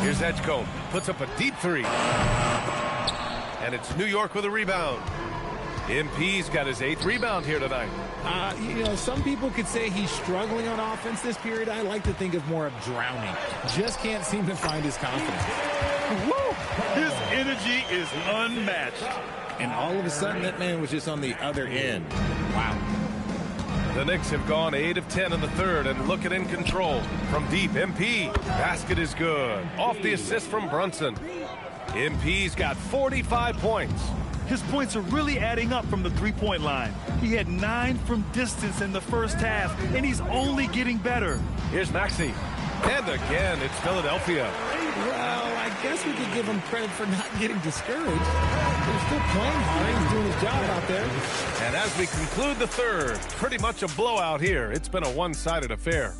Here's Edgecombe. Puts up a deep 3. And it's New York with a rebound. MP's got his 8th rebound here tonight. You know, some people could say he's struggling on offense this period. I like to think of more of drowning. Just can't seem to find his confidence. Woo! His energy is unmatched. And all of a sudden, that man was just on the other end. Wow. The Knicks have gone 8 of 10 in the third and looking in control. From deep, MP. Basket is good. Off the assist from Brunson. MP's got 45 points. His points are really adding up from the three-point line. He had 9 from distance in the first half, and he's only getting better. Here's Maxey. And again, it's Philadelphia. Well, I guess we could give him credit for not getting discouraged. He's still playing hard. He's doing his job out there. And as we conclude the third, pretty much a blowout here. It's been a one-sided affair.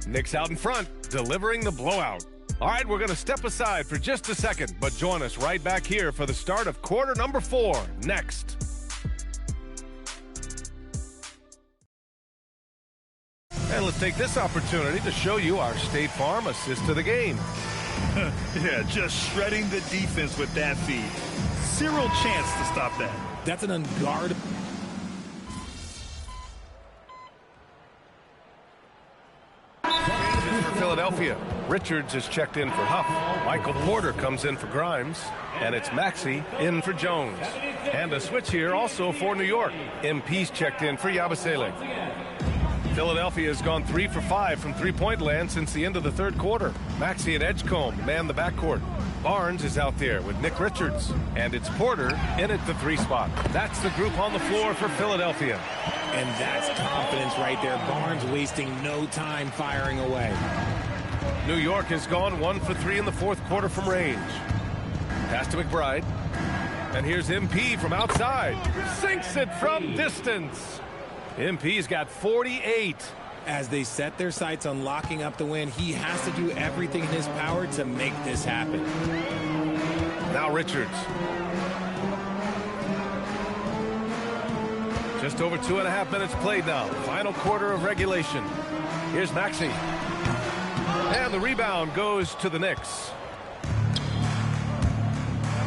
Knicks out in front, delivering the blowout. All right, we're going to step aside for just a second, but join us right back here for the start of quarter number 4 next. And let's take this opportunity to show you our State Farm assist to the game. Yeah, just shredding the defense with that feed. Zero chance to stop that. That's an unguardable. For Philadelphia, Richards is checked in for Huff. Michael Porter comes in for Grimes. And it's Maxey in for Jones. And a switch here also for New York. MP's checked in for Yabusele. Philadelphia has gone 3 for 5 from three-point land since the end of the third quarter. Maxey and Edgecombe man the backcourt. Barnes is out there with Nick Richards. And it's Porter in at the 3 spot. That's the group on the floor for Philadelphia. And that's confidence right there. Barnes wasting no time firing away. New York has gone 1 for 3 in the fourth quarter from range. Pass to McBride. And here's MP from outside. Sinks it from distance. MP's got 48. As they set their sights on locking up the win, he has to do everything in his power to make this happen. Now Richards. Just over 2.5 minutes played now. Final quarter of regulation. Here's Maxey. And the rebound goes to the Knicks.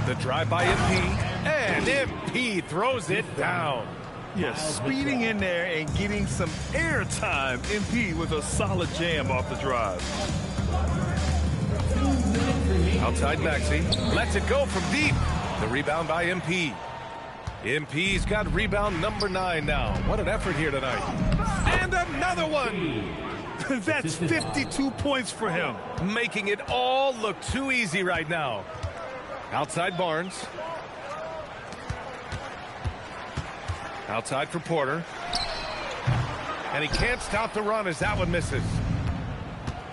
The drive by MP. And MP throws it down. Yes, speeding in there and getting some air time. MP with a solid jam off the drive. Outside Maxey. Lets it go from deep. The rebound by MP. MP's got rebound number 9 now. What an effort here tonight. And another one. That's 52 points for him. Making it all look too easy right now. Outside Barnes. Outside for Porter. And he can't stop the run as that one misses.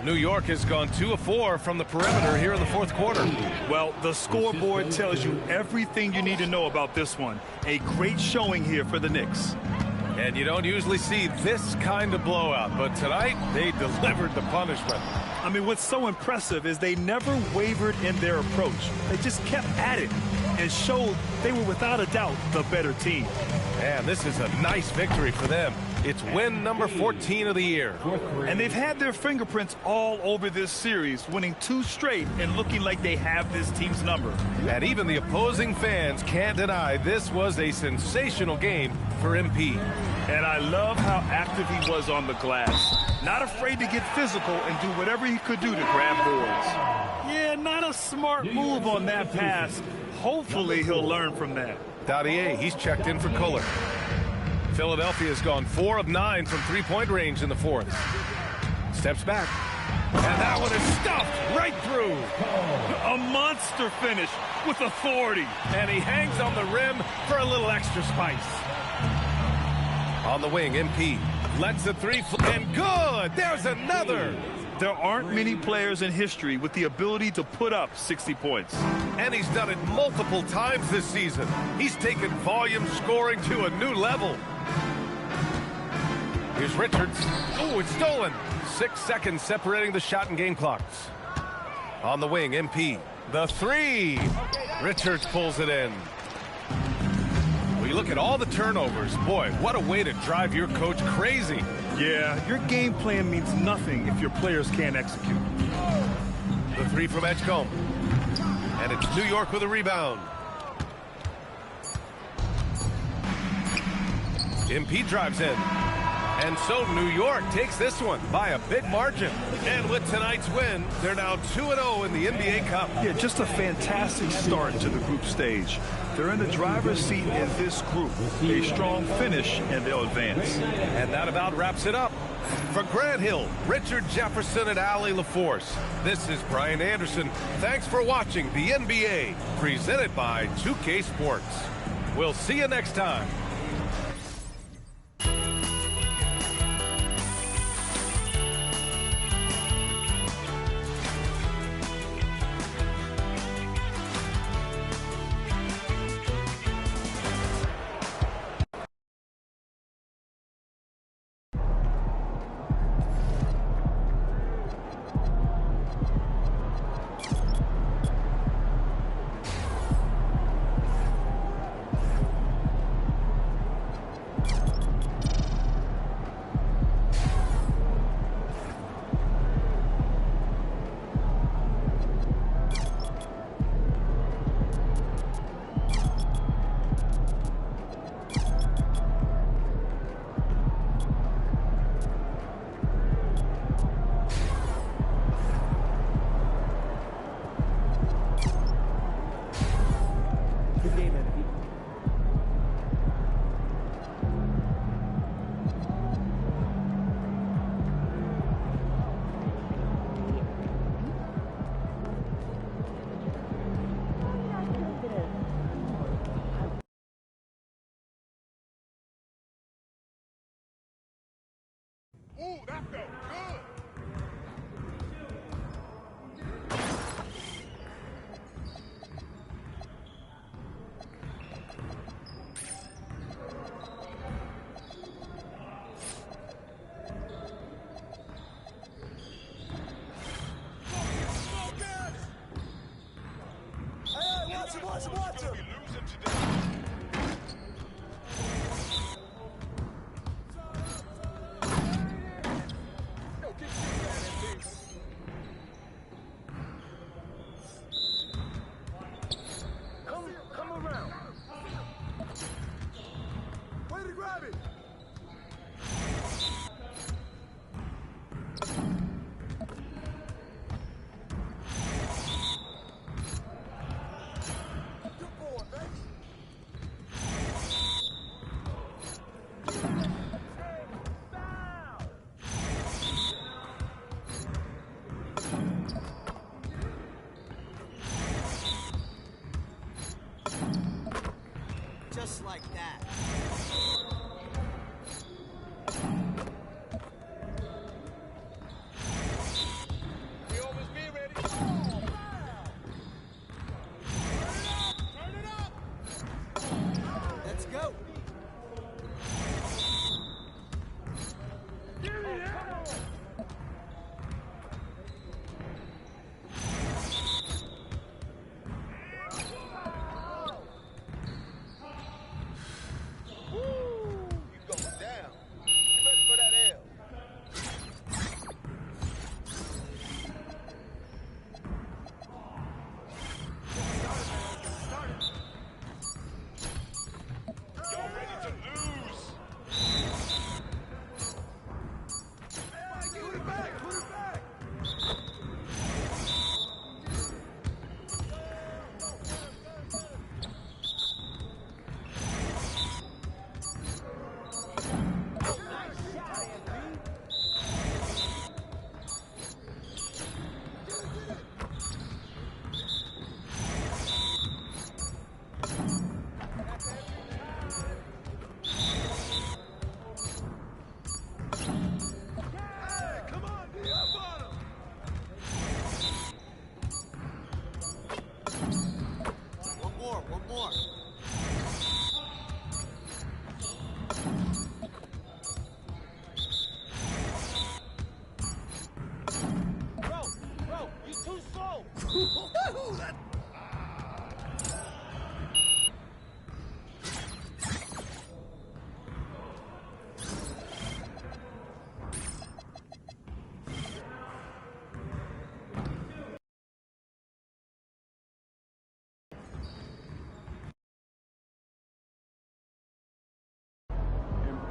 New York has gone 2 of 4 from the perimeter here in the fourth quarter. Well, the scoreboard tells you everything you need to know about this one. A great showing here for the Knicks. And you don't usually see this kind of blowout, but tonight they delivered the punishment. I mean, what's so impressive is they never wavered in their approach. They just kept at it and showed they were without a doubt the better team. And this is a nice victory for them. It's win number 14 of the year. And they've had their fingerprints all over this series, winning 2 straight and looking like they have this team's number. And even the opposing fans can't deny this was a sensational game for MP. And I love how active he was on the glass. Not afraid to get physical and do whatever he could do to grab boards. Yeah, not a smart move on that pass. Hopefully he'll learn from that. Dadier, he's checked in for Kohler. Philadelphia has gone 4 of 9 from three-point range in the fourth. Steps back. And that one is stuffed right through. A monster finish with authority. And he hangs on the rim for a little extra spice. On the wing, MP lets the 3 and good. There's another. There aren't many players in history with the ability to put up 60 points. And he's done it multiple times this season. He's taken volume scoring to a new level. Here's Richards. Oh, it's stolen. 6 seconds separating the shot and game clocks. On the wing, MP. The 3. Richards pulls it in. Well, you look at all the turnovers. Boy, what a way to drive your coach crazy. Yeah, your game plan means nothing if your players can't execute. The 3 from Edgecombe. And it's New York with a rebound. MP drives in. And so New York takes this one by a big margin. And with tonight's win, they're now 2-0 in the NBA Cup. Yeah, just a fantastic start to the group stage. They're in the driver's seat in this group. A strong finish, and they'll advance. And that about wraps it up. For Grant Hill, Richard Jefferson, and Allie LaForce, this is Brian Anderson. Thanks for watching the NBA, presented by 2K Sports. We'll see you next time. Ooh, that felt good. Watch him. Come around. Way to grab it. Just like that. We almost be ready. Turn it up. Let's go.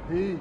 Pete.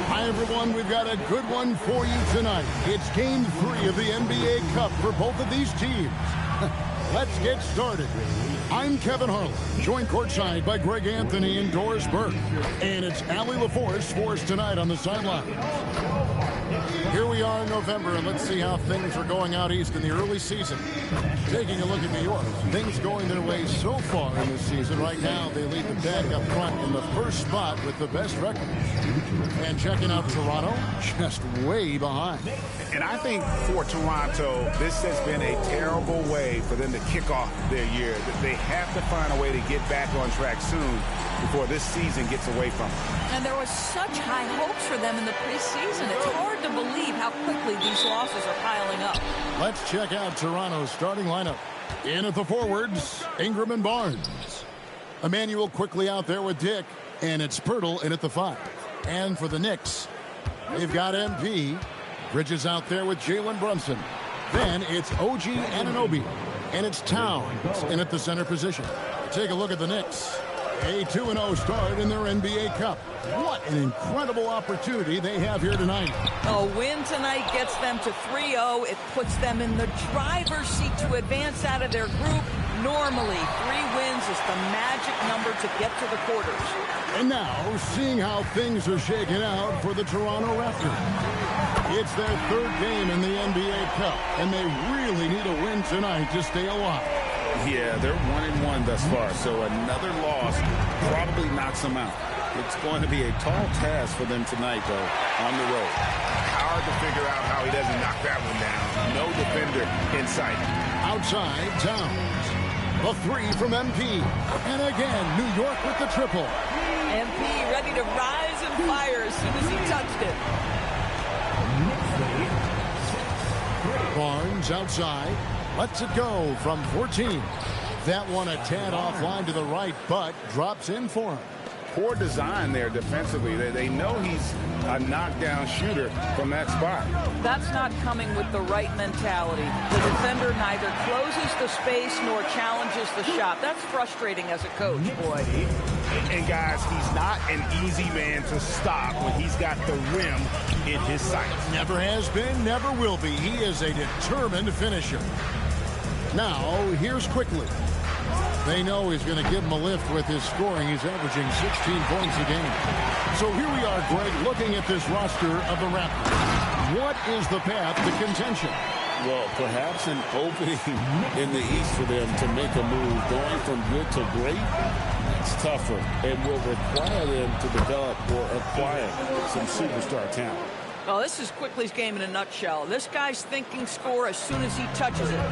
Hi, everyone. We've got a good one for you tonight. It's Game 3 of the NBA Cup for both of these teams. Let's get started. I'm Kevin Harlan, joined courtside by Greg Anthony and Doris Burke. And it's Allie LaForce for us tonight on the sidelines. Here we are in November, and let's see how things are going out east in the early season. Taking a look at New York, things going their way so far in this season. Right now, they lead the pack up front in the first spot with the best records. And checking out Toronto, just way behind. And I think for Toronto, this has been a terrible way for them to kick off their year. They have to find a way to get back on track soon before this season gets away from them. And there was such high hopes for them in the preseason. It's hard to believe how quickly these losses are piling up. Let's check out Toronto's starting lineup. In at the forwards, Ingram and Barnes. Emmanuel quickly out there with Dick, and it's Pirtle in at the 5. And for the Knicks, they've got MP. Bridges out there with Jalen Brunson. Then it's OG Anunoby, and it's Towns in at the center position. Take a look at the Knicks. A 2-0 start in their NBA Cup. What an incredible opportunity they have here tonight. A win tonight gets them to 3-0. It puts them in the driver's seat to advance out of their group. Normally, 3 wins is the magic number to get to the quarters. And now, seeing how things are shaking out for the Toronto Raptors. It's their 3rd game in the NBA Cup, and they really need a win tonight to stay alive. Yeah, they're 1-1 thus far, so another loss probably knocks them out. It's going to be a tall task for them tonight, though, on the road. Hard to figure out how he doesn't knock that one down. No defender in sight. Outside, Towns. A 3 from MP. And again, New York with the triple. MP ready to rise and fire as soon as he touched it. Barnes outside. Lets it go from 14. That one a tad offline to the right, but drops in for him. Poor design there defensively. They know he's a knockdown shooter from that spot. That's not coming with the right mentality. The defender neither closes the space nor challenges the shot. That's frustrating as a coach, boy. And guys, he's not an easy man to stop when he's got the rim in his sights. Never has been, never will be. He is a determined finisher. Now, here's Quickly. They know he's going to give him a lift with his scoring. He's averaging 16 points a game. So here we are, Greg, looking at this roster of the Raptors. What is the path to contention? Well, perhaps an opening in the East for them to make a move. Going from good to great, it's tougher and will require them to develop or acquire some superstar talent. Well, this is Quickly's game in a nutshell. This guy's thinking score as soon as he touches it.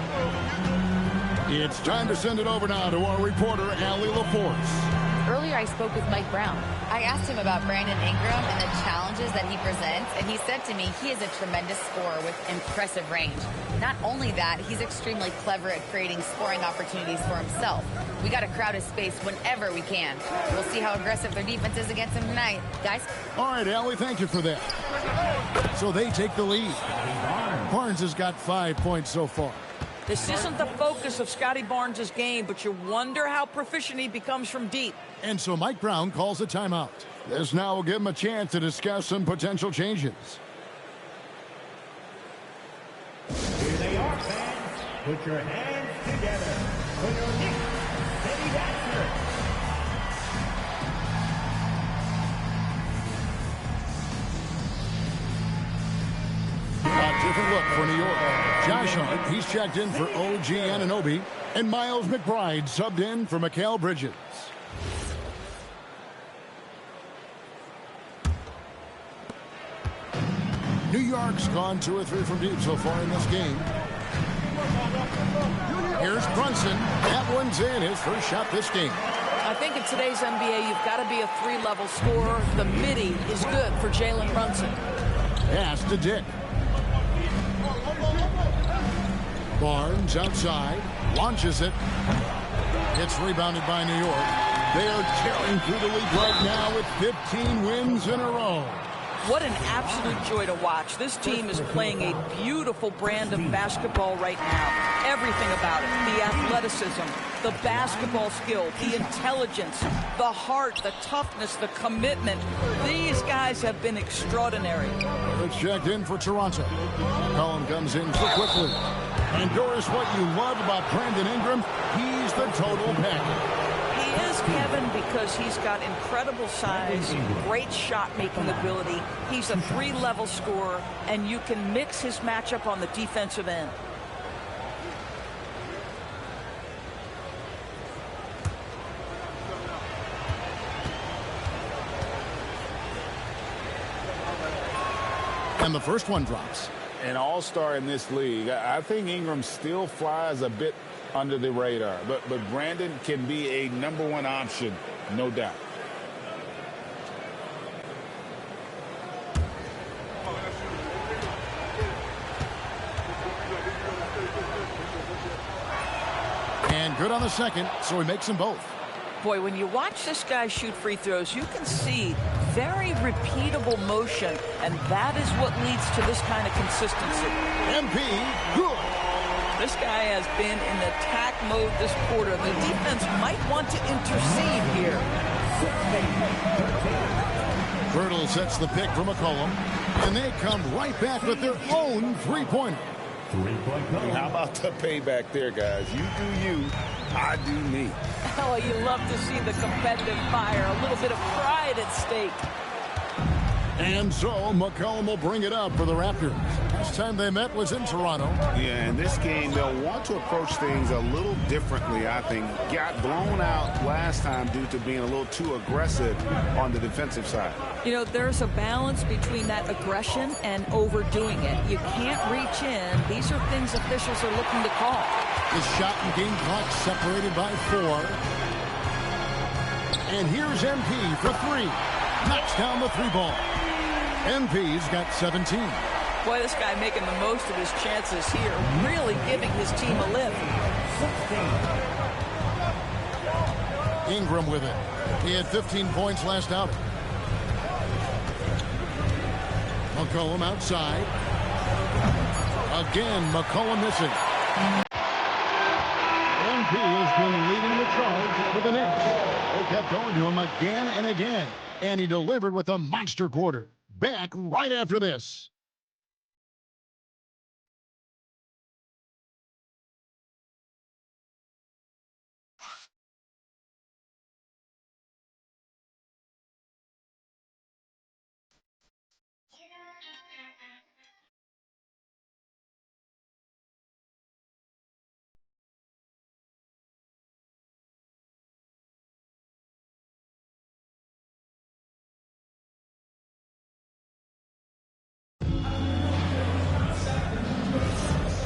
It's time to send it over now to our reporter, Allie LaForce. Earlier, I spoke with Mike Brown. I asked him about Brandon Ingram and the challenges that he presents, and he said to me he is a tremendous scorer with impressive range. Not only that, he's extremely clever at creating scoring opportunities for himself. We got to crowd his space whenever we can. We'll see how aggressive their defense is against him tonight. Guys? All right, Allie, thank you for that. So they take the lead. Barnes has got 5 points so far. This isn't the focus of Scotty Barnes' game, but you wonder how proficient he becomes from deep. And so Mike Brown calls a timeout. This now will give him a chance to discuss some potential changes. Here they are, fans. Put your hands together for your Knicks City Raptors. A different look for New York. Josh Hart, he's checked in for OG Anunoby, and Miles McBride subbed in for Mikal Bridges. New York's gone 2 or 3 from deep so far in this game. Here's Brunson. That one's in, his first shot this game. I think in today's NBA, you've got to be a 3-level scorer. The midi is good for Jalen Brunson. Pass to Dick. Barnes outside, launches it. It's rebounded by New York. They are tearing through the league right now with 15 wins in a row. What an absolute joy to watch. This team is playing a beautiful brand of basketball right now. Everything about it. The athleticism, the basketball skill, the intelligence, the heart, the toughness, the commitment. These guys have been extraordinary. It's checked in for Toronto. Collin comes in for quickly. And Doris, what you love about Brandon Ingram, he's the total package. He is, Kevin, because he's got incredible size, great shot-making ability. He's a 3-level scorer, and you can mix his matchup on the defensive end. And the first one drops. An all-star in this league. I think Ingram still flies a bit under the radar, but Brandon can be a #1 option, no doubt. And good on the second, so he makes them both. Boy, when you watch this guy shoot free throws, you can see very repeatable motion, and that is what leads to this kind of consistency. MP, good. This guy has been in attack mode this quarter. The defense might want to intercede here. Birtle sets the pick for McCollum, and they come right back with their own three-pointer. How about the payback there, guys? You do you, I do me. Oh, you love to see the competitive fire, a little bit of pride at stake. And so McCollum will bring it up for the Raptors. Last time they met was in Toronto. Yeah, in this game, they'll want to approach things a little differently, I think. Got blown out last time due to being a little too aggressive on the defensive side. You know, there's a balance between that aggression and overdoing it. You can't reach in. These are things officials are looking to call. His shot and game clock separated by 4. And here's MP for 3. Knocks down the 3-ball. MP's got 17. Boy, this guy making the most of his chances here, really giving his team a lift. Ingram with it. He had 15 points last outing. McCollum outside. Again, McCollum missing. MP has been leading the charge for the Knicks. They kept going to him again and again, and he delivered with a monster quarter. Back right after this.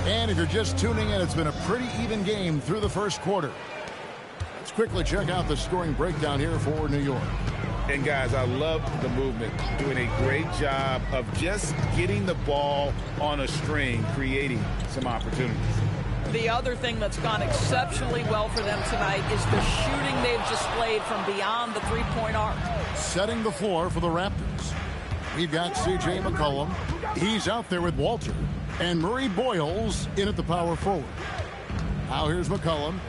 And if you're just tuning in, it's been a pretty even game through the first quarter. Let's quickly check out the scoring breakdown here for New York. And guys, I love the movement. Doing a great job of just getting the ball on a string, creating some opportunities. The other thing that's gone exceptionally well for them tonight is the shooting they've displayed from beyond the three-point arc. Setting the floor for the Raptors. We've got C.J. McCollum. He's out there with Walter. And Murray Boyles in at the power forward. Now here's McCollum.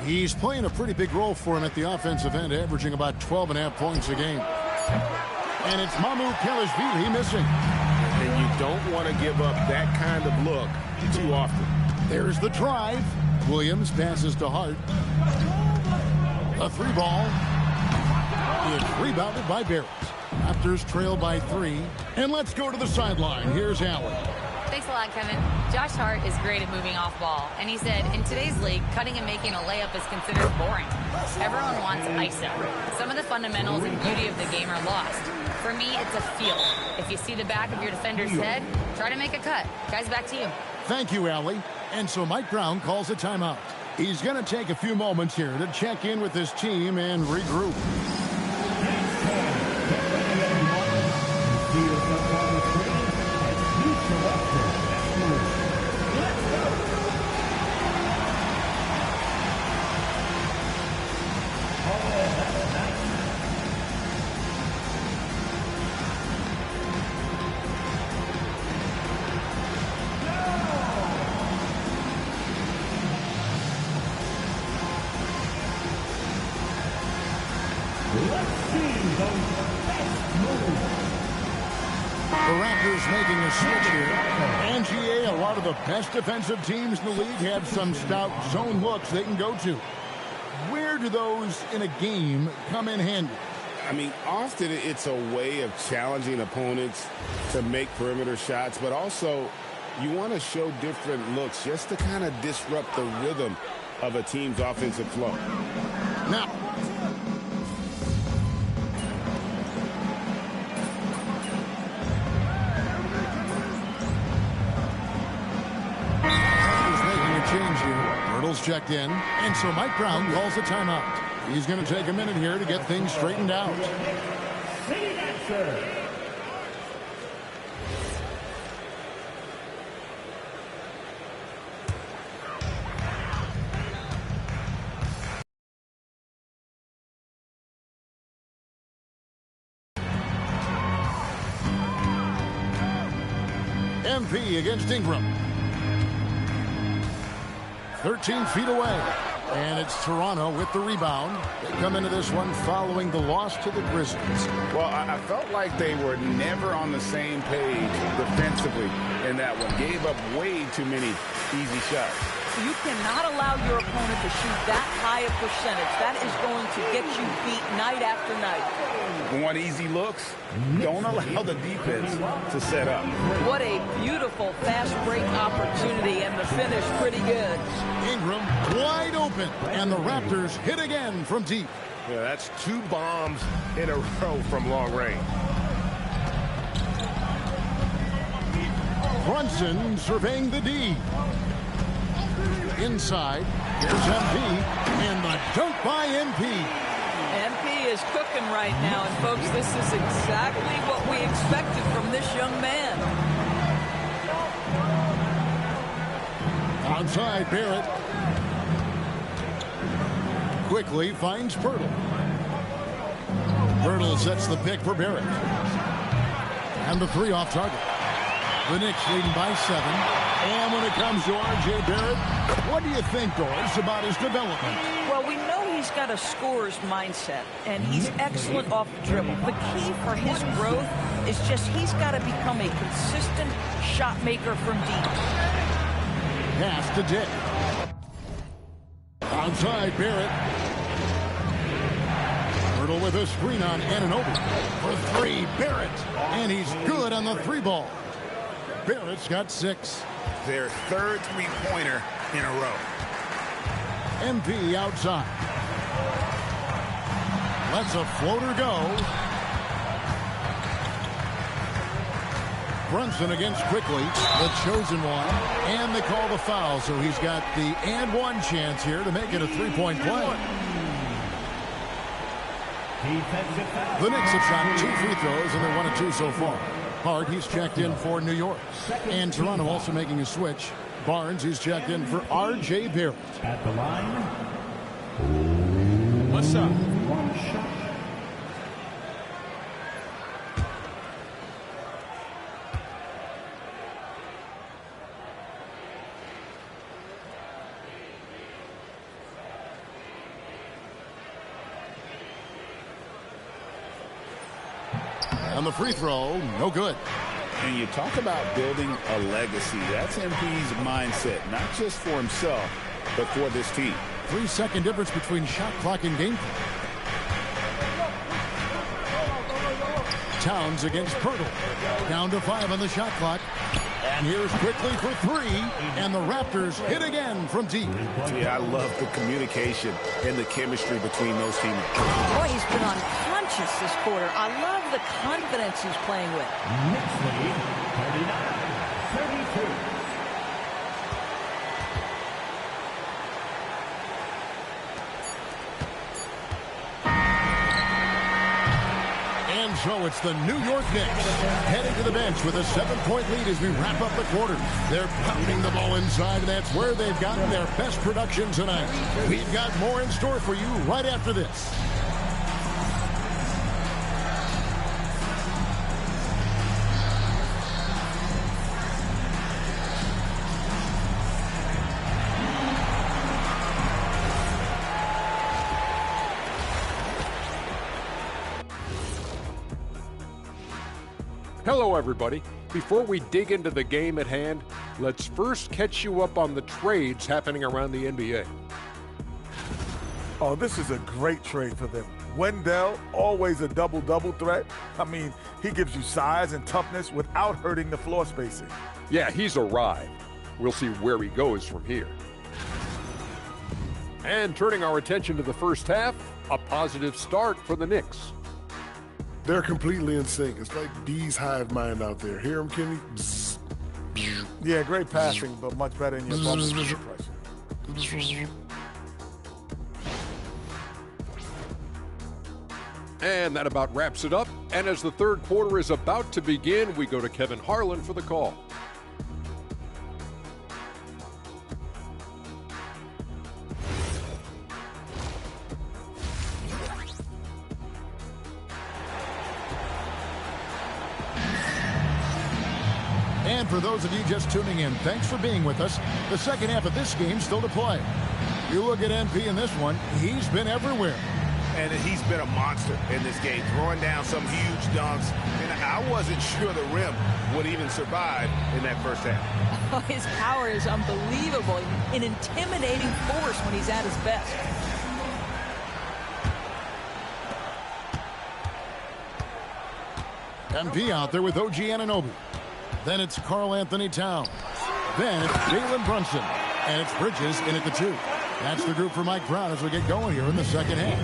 He's playing a pretty big role for him at the offensive end, averaging about 12.5 points a game. And it's Mamu Kelishvili missing. And you don't want to give up that kind of look too often. There's the drive. Williams passes to Hart. A 3-ball. It's rebounded by Barrett. Raptors trail by 3. And let's go to the sideline. Here's Allen. Thanks a lot, Kevin. Josh Hart is great at moving off ball, and he said, in today's league, cutting and making a layup is considered boring. Everyone wants ISO. Some of the fundamentals and beauty of the game are lost. For me, it's a feel. If you see the back of your defender's head, try to make a cut. Guys, back to you. Thank you, Allie. And so Mike Brown calls a timeout. He's going to take a few moments here to check in with his team and regroup. The Raptors making a switch here. And GA, a lot of the best defensive teams in the league have some stout zone looks they can go to. Where do those in a game come in handy? I mean, often it's a way of challenging opponents to make perimeter shots, but also you want to show different looks just to kind of disrupt the rhythm of a team's offensive flow. Now, change here. Hurdle's checked in, and so Mike Brown calls a timeout. He's going to take a minute here to get things straightened out. City Dancer. MP against Ingram. 13 feet away. And it's Toronto with the rebound. They come into this one following the loss to the Grizzlies. Well, I felt like they were never on the same page defensively in that one. Gave up way too many easy shots. You cannot allow your opponent to shoot that high a percentage. That is going to get you beat night after night. Want easy looks? Don't allow the defense to set up. What a beautiful fast break opportunity, and the finish pretty good. Ingram wide open, and the Raptors hit again from deep. Yeah, that's 2 bombs in a row from long range. Brunson surveying the D. Inside, here's MP, and the dunk by MP. MP is cooking right now, and folks, this is exactly what we expected from this young man. Outside, Barrett. Quickly finds Pirtle. Pirtle sets the pick for Barrett. And the 3 off target. The Knicks leading by 7. And when it comes to R.J. Barrett, what do you think, Doris, about his development? Well, we know he's got a scorer's mindset, and he's excellent off the dribble. The key for his growth is just he's got to become a consistent shot maker from deep. Pass to Dick. Outside, Barrett. Pirtle with a screen on Anunoby. For 3, Barrett. And he's good on the 3 ball. Barrett's got 6. Their 3rd three-pointer in a row. MP outside. Lets a floater go. Brunson against Quickly, the chosen one. And they call the foul, so he's got the and 1 chance here to make it a 3-point play. The Knicks have shot 2 free throws, and they're 1 of 2 so far. Hart, he's checked in for New York. And Toronto also making a switch. Barnes, he's checked in for R.J. Barrett. At the line. What's up? On the free throw, no good. And you talk about building a legacy. That's MP's mindset, not just for himself, but for this team. 3-second difference between shot clock and game clock. Towns against Pirtle. Down to 5 on the shot clock. And here's Quickly for 3. And the Raptors hit again from deep. Yeah, I love the communication and the chemistry between those teammates. Boy, he's been unconscious this quarter. I love the confidence he's playing with. Knicks lead 39-32. And so it's the New York Knicks heading to the bench with a 7-point lead as we wrap up the quarter. They're pounding the ball inside, and that's where they've gotten their best production tonight. We've got more in store for you right after this. Hello, everybody. Before we dig into the game at hand, let's first catch you up on the trades happening around the NBA. Oh, this is a great trade for them. Wendell, always a double-double threat. I mean, he gives you size and toughness without hurting the floor spacing. Yeah, he's arrived. We'll see where he goes from here. And turning our attention to the first half, a positive start for the Knicks. They're completely in sync. It's like D's hive mind out there. Hear him, Kenny? Bzz. Yeah, great passing, but much better in your bubble suppression. And that about wraps it up. And as the third quarter is about to begin, we go to Kevin Harlan for the call. And for those of you just tuning in, thanks for being with us. The second half of this game still to play. You look at MP in this one, he's been everywhere. And he's been a monster in this game, throwing down some huge dunks. And I wasn't sure the rim would even survive in that first half. Oh, his power is unbelievable. An intimidating force when he's at his best. MP out there with OG Anunoby. Then it's Karl Anthony Towns. Then it's Jalen Brunson. And it's Bridges in at the 2. That's the group for Mike Brown as we get going here in the second half.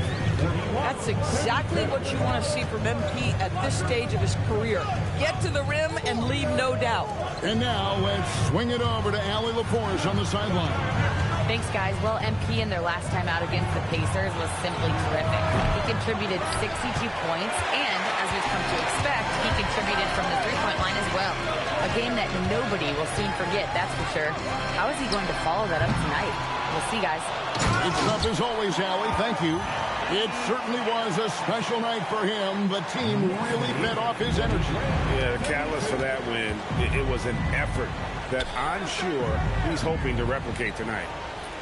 That's exactly what you want to see from MP at this stage of his career. Get to the rim and leave no doubt. And now let's swing it over to Allie LaForge on the sideline. Thanks, guys. Well, MP in their last time out against the Pacers was simply terrific. He contributed 62 points, and as we've come to expect, he contributed from the three-point line as well. A game that nobody will soon forget, that's for sure. How is he going to follow that up tonight? We'll see, guys. It's tough as always, Allie. Thank you. It certainly was a special night for him. The team really fed off his energy. Yeah, the catalyst for that win, it was an effort that I'm sure he's hoping to replicate tonight.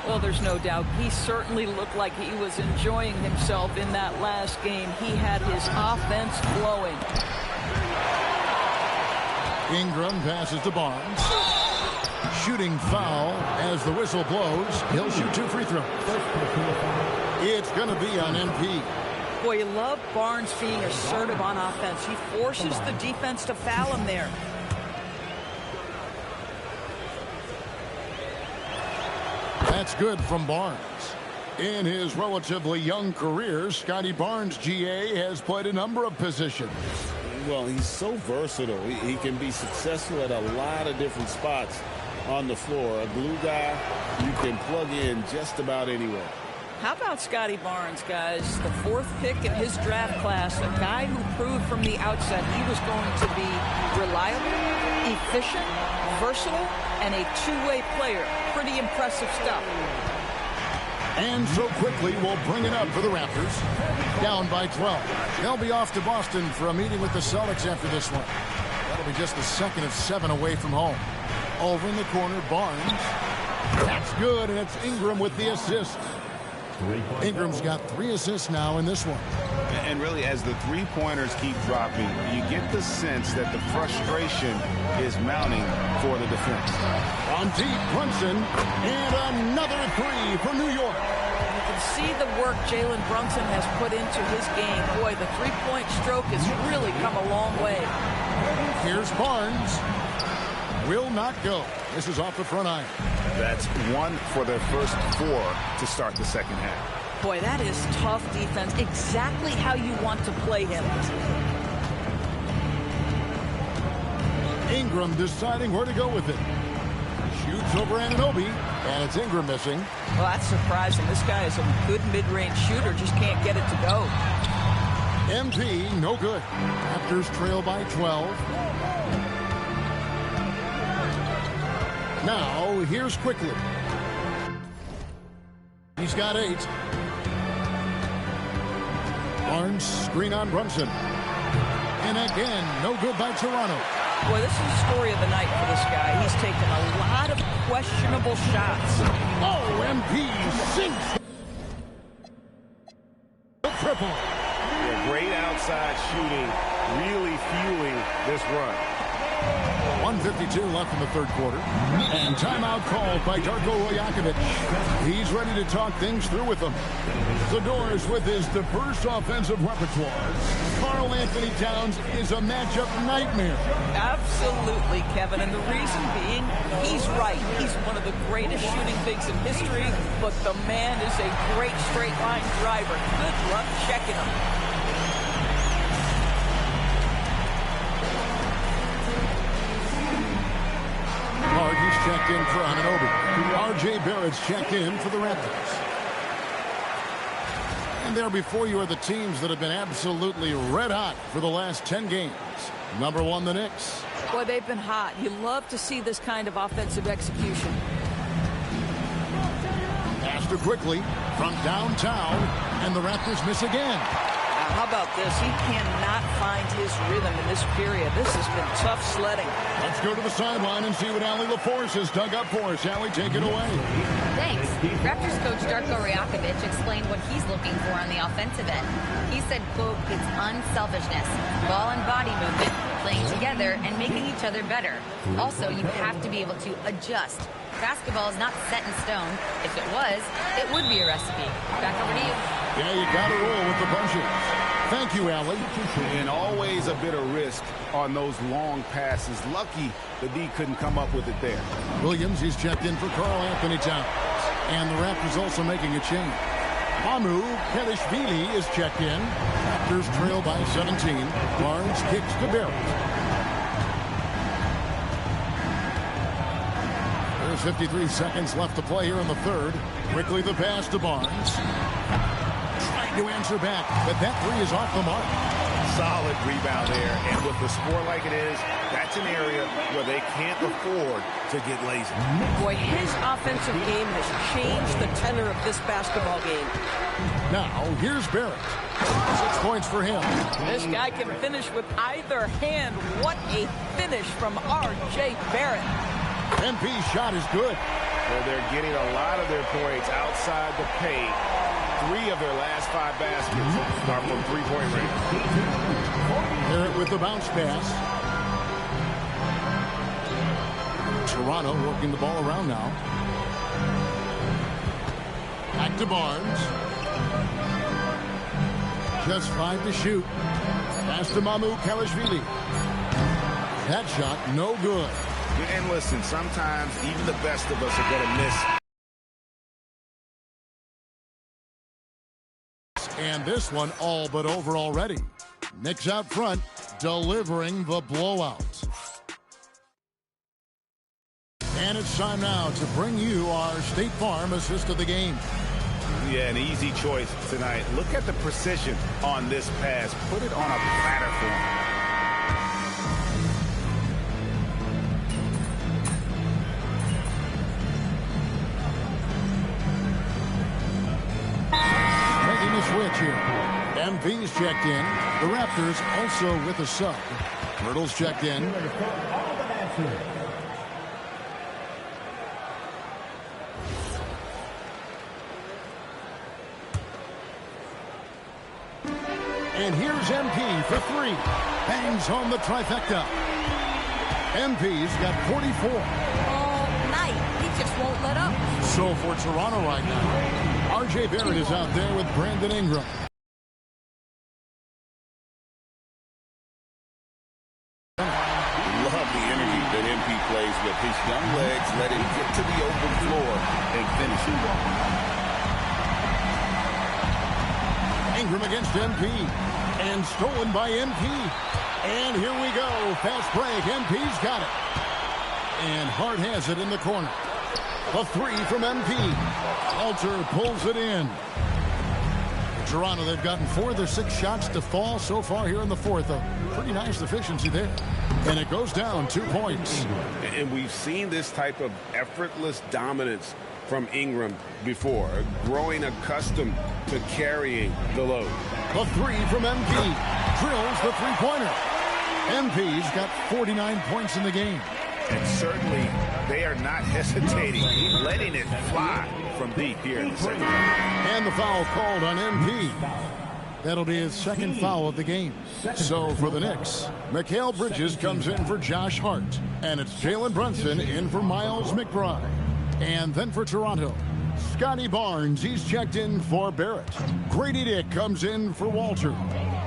Well, there's no doubt. He certainly looked like he was enjoying himself in that last game. He had his offense flowing. Ingram passes to Barnes. Shooting foul as the whistle blows. He'll shoot 2 free throws. It's going to be on MP. Boy, you love Barnes being assertive on offense. He forces the defense to foul him there. That's good from Barnes. In his relatively young career, Scotty Barnes, GA, has played a number of positions. Well, he's so versatile. He can be successful at a lot of different spots on the floor. A glue guy you can plug in just about anywhere. How about Scotty Barnes, guys? The 4th pick in his draft class, a guy who proved from the outset he was going to be reliable, efficient, versatile, and a two-way player. Pretty impressive stuff. And so quickly, we'll bring it up for the Raptors. Down by 12. They'll be off to Boston for a meeting with the Celtics after this one. That'll be just the second of 7 away from home. Over in the corner, Barnes. That's good, and it's Ingram with the assist. Ingram's got 3 assists now in this one. And really, as the three-pointers keep dropping, you get the sense that the frustration is mounting for the defense. On deep, Brunson, and another 3 for New York. You can see the work Jalen Brunson has put into his game. Boy, the three-point stroke has really come a long way. Here's Barnes. Will not go. This is off the front iron. That's 1 for their first 4 to start the second half. Boy, that is tough defense. Exactly how you want to play him. Ingram deciding where to go with it. Shoots over Anunoby, and it's Ingram missing. Well, that's surprising. This guy is a good mid-range shooter, just can't get it to go. MP, no good. Raptors trail by 12. Now, here's Quickly. He's got 8. Barnes, screen on Brunson. And again, no good by Toronto. Boy, this is the story of the night for this guy. He's taken a lot of questionable shots. Oh, MP sinks. The triple. Yeah, great outside shooting, really fueling this this run. 1:52 left in the third quarter. And timeout called by Darko Rajakovic. He's ready to talk things through with them. The Doors with his diverse offensive repertoire. Karl Anthony Towns is a matchup nightmare. Absolutely, Kevin. And the reason being, he's right. He's one of the greatest shooting bigs in history, but the man is a great straight-line driver. Good luck checking him. Harden's checked in for Anunoby. R.J. Barrett's checked in for the Raptors. And there before you are the teams that have been absolutely red hot for the last 10 games. Number 1, the Knicks. Boy, they've been hot. You love to see this kind of offensive execution. Pass to quickly from downtown, and the Raptors miss again. How about this? He cannot find his rhythm in this period. This has been tough sledding. Let's go to the sideline and see what Allie LaForce has dug up for us. Allie, take it away. Thanks. Raptors coach Darko Rajakovic explained what he's looking for on the offensive end. He said, quote, it's unselfishness, ball and body movement, playing together and making each other better. Also, you have to be able to adjust. Basketball is not set in stone. If it was, it would be a recipe. Back over to you. Yeah, you got to roll with the punches. Thank you, Allie. And always a bit of risk on those long passes. Lucky the D couldn't come up with it there. Williams, he's checked in for Karl Anthony Towns. And the Raptors also making a change. Mamu Kelishvili is checked in. Raptors trail by 17. Barnes kicks to Barrett. There's 53 seconds left to play here in the third. Quickly the pass to Barnes. Trying to answer back, but that three is off the mark. Solid rebound there, and with the score like it is, that's an area where they can't afford to get lazy. Boy, his offensive game has changed the tenor of this basketball game. Now, here's Barrett. 6 points for him. This guy can finish with either hand. What a finish from R.J. Barrett. MP's shot is good. Well, they're getting a lot of their points outside the paint. 3 of their last 5 baskets are from three-point range. Barrett with the bounce pass. Toronto working the ball around now. Back to Barnes. Just 5 to shoot. Pass to Mamu Kelishvili. That shot no good. And listen, sometimes even the best of us are going to miss. And this one all but over already. Knicks out front, delivering the blowout. And it's time now to bring you our State Farm assist of the game. Yeah, an easy choice tonight. Look at the precision on this pass. Put it on a platter for him. Switch here. MV's checked in. The Raptors also with a sub. Myrtle's checked in. And here's MP for 3. Bangs home the trifecta. MP's got 44. All night. He just won't let up. So for Toronto right now, R.J. Barrett is out there with Brandon Ingram. Love the energy that MP plays with. His young legs let him get to the open floor and finish it. Ingram against MP. And stolen by MP. And here we go. Fast break. MP's got it. And Hart has it in the corner. A 3 from MP. Alter pulls it in. Toronto, they've gotten 4 of their 6 shots to fall so far here in the fourth. A pretty nice efficiency there. And it goes down 2 points. And we've seen this type of effortless dominance from Ingram before, growing accustomed to carrying the load. A 3 from MP. Drills the three-pointer. MP's got 49 points in the game. And certainly they are not hesitating, letting it fly from deep here in the second half. And the foul called on MP. That'll be his second foul of the game. So for the Knicks, Mikal Bridges comes in for Josh Hart. And it's Jalen Brunson in for Miles McBride. And then for Toronto, Scotty Barnes, he's checked in for Barrett. Grady Dick comes in for Walter.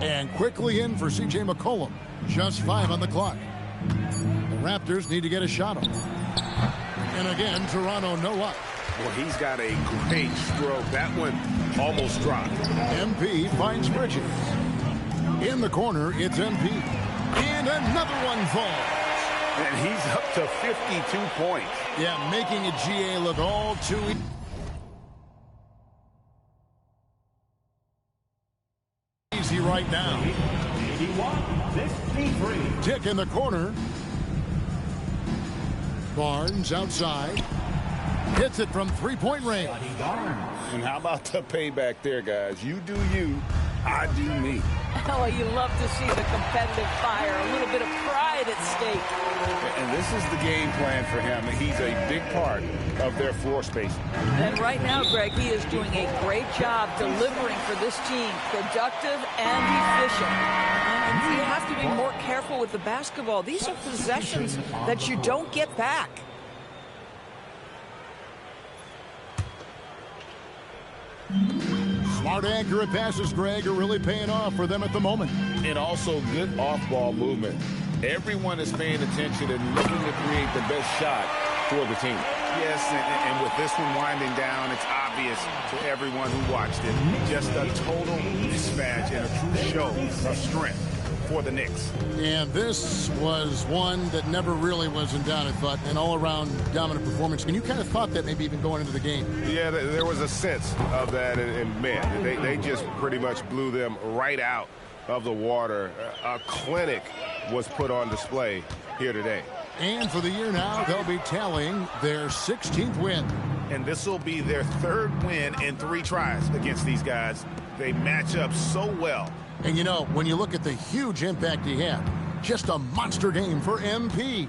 And quickly in for C.J. McCollum. Just 5 on the clock. The Raptors need to get a shot on. And again, Toronto no up. Well, he's got a great stroke. That one almost dropped. MP finds Bridges. In the corner, it's MP. And another one falls. And he's up to 52 points. Yeah, making a GA look all too easy right now. 81-63. Dick in the corner. Barnes outside. Hits it from three-point range. And how about the payback there, guys? You do you, I do me. Oh, you love to see the competitive fire, a little bit of pride at stake. And this is the game plan for him. He's a big part of their floor spacing. And right now, Greg, he is doing a great job delivering for this team, productive and efficient. And you have to be more careful with the basketball. These are possessions that you don't get back. Smart, accurate passes, Greg, are really paying off for them at the moment. And also good off-ball movement. Everyone is paying attention and looking to create the best shot for the team. Yes, and with this one winding down, it's obvious to everyone who watched it. Just a total mismatch and a true show of strength for the Knicks. And this was one that never really was in doubt, I thought, an all-around dominant performance. And you kind of thought that maybe even going into the game. Yeah, there was a sense of that in men. They just pretty much blew them right out of the water. A clinic was put on display here today. And for the year now, they'll be tallying their 16th win. And this will be their 3rd win in 3 tries against these guys. They match up so well. And you know, when you look at the huge impact he had, just a monster game for MP.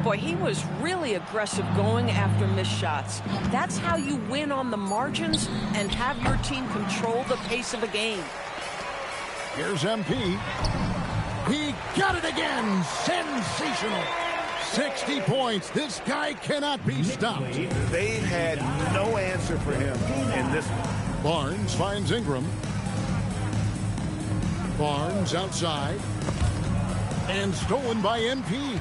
Boy, he was really aggressive going after missed shots. That's how you win on the margins and have your team control the pace of a game. Here's MP. He got it again. Sensational. 60 points. This guy cannot be stopped. They've had no answer for him in this one. Barnes finds Ingram. Barnes outside. And stolen by MP.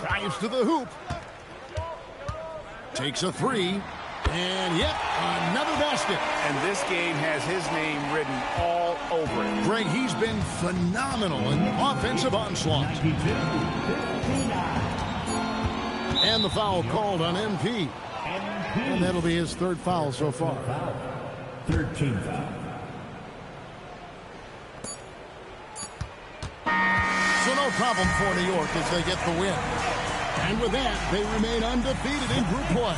Drives to the hoop. Takes a 3. And yep, another basket. And this game has his name written all over it. Greg, he's been phenomenal in offensive onslaught. And the foul called on MP. And that'll be his 3rd foul so far. 13th foul. So no problem for New York as they get the win. And with that, they remain undefeated in group play.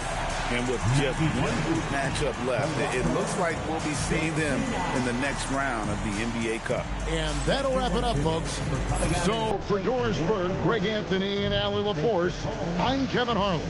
And with just one group matchup left, it looks like we'll be seeing them in the next round of the NBA Cup. And that'll wrap it up, folks. So for Doris Burke, Greg Anthony, and Allie LaForce, I'm Kevin Harlan.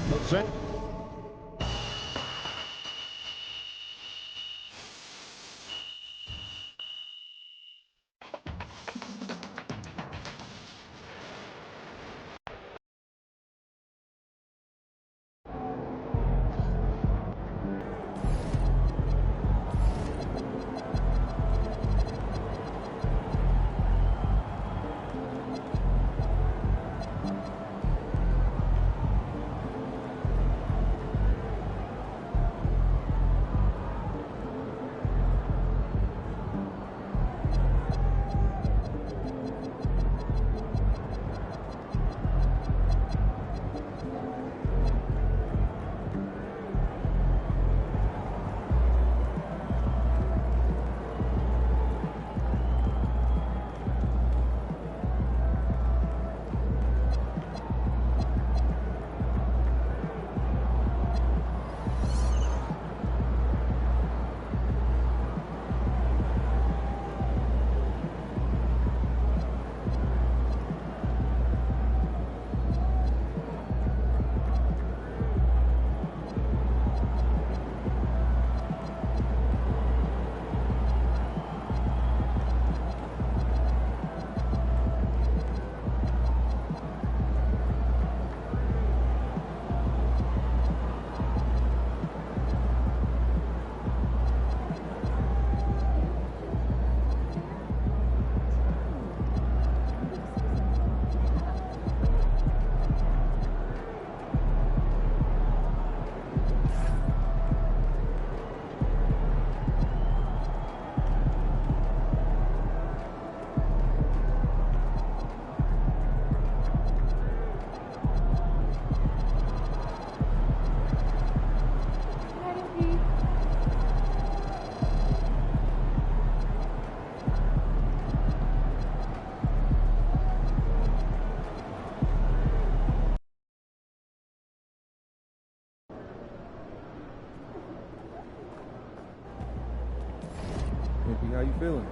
How you feeling?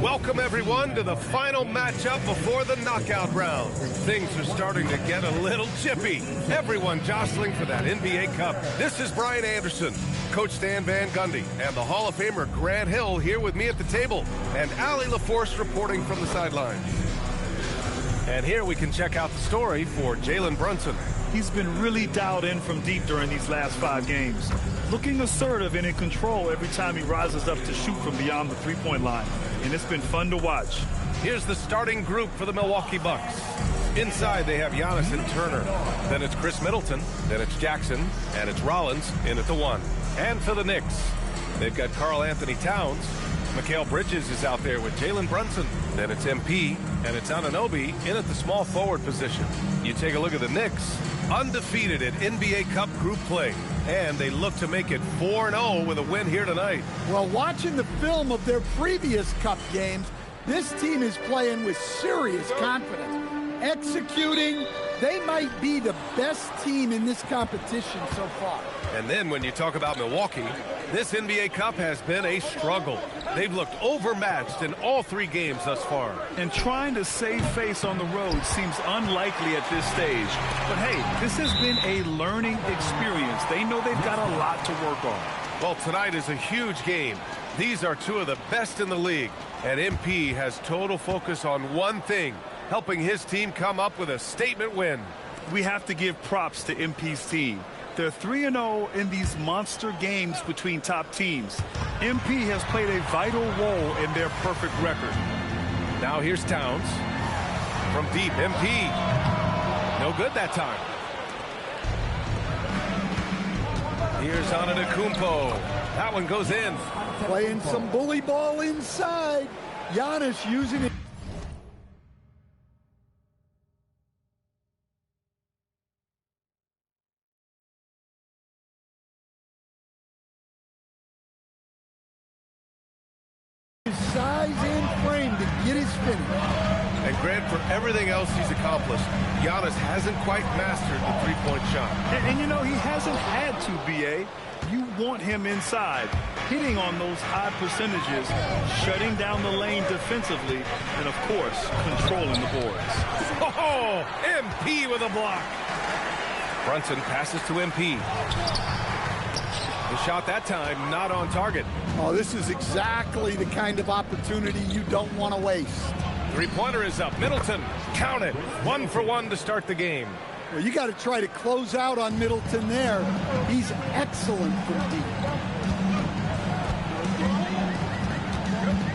Welcome, everyone, to the final matchup before the knockout round. Things are starting to get a little chippy. Everyone jostling for that NBA Cup. This is Brian Anderson, Coach Stan Van Gundy, and the Hall of Famer Grant Hill here with me at the table, and Allie LaForce reporting from the sidelines. And here we can check out the story for Jalen Brunson. He's been really dialed in from deep during these last 5 games. Looking assertive and in control every time he rises up to shoot from beyond the three-point line. And it's been fun to watch. Here's the starting group for the Milwaukee Bucks. Inside, they have Giannis and Turner. Then it's Chris Middleton. Then it's Jackson. And it's Rollins in at the 1. And for the Knicks, they've got Karl Anthony Towns. Mikal Bridges is out there with Jalen Brunson. Then it's MP, and it's Anunoby in at the small forward position. You take a look at the Knicks, undefeated in NBA Cup group play. And they look to make it 4-0 with a win here tonight. Well, watching the film of their previous Cup games, this team is playing with serious confidence. Executing, they might be the best team in this competition so far. And then when you talk about Milwaukee, this NBA Cup has been a struggle. They've looked overmatched in all 3 games thus far. And trying to save face on the road seems unlikely at this stage. But hey, this has been a learning experience. They know they've got a lot to work on. Well, tonight is a huge game. These are 2 of the best in the league. And MP has total focus on one thing, helping his team come up with a statement win. We have to give props to MP's team. They're 3-0 in these monster games between top teams. MP has played a vital role in their perfect record. Now here's Towns. From deep, MP. No good that time. Here's Antetokounmpo. That one goes in. Playing some bully ball inside. Giannis using it. Size and frame to get his finish. And Grant, for everything else he's accomplished, Giannis hasn't quite mastered the three-point shot. And you know, he hasn't had to, B.A. You want him inside, hitting on those high percentages, shutting down the lane defensively, and, of course, controlling the boards. Oh, MP with a block. Brunson passes to MP. The shot that time not on target. Oh, this is exactly the kind of opportunity you don't want to waste. Three-pointer is up. Middleton, count it. 1 for 1 to start the game. Well, you got to try to close out on Middleton there. He's excellent from deep.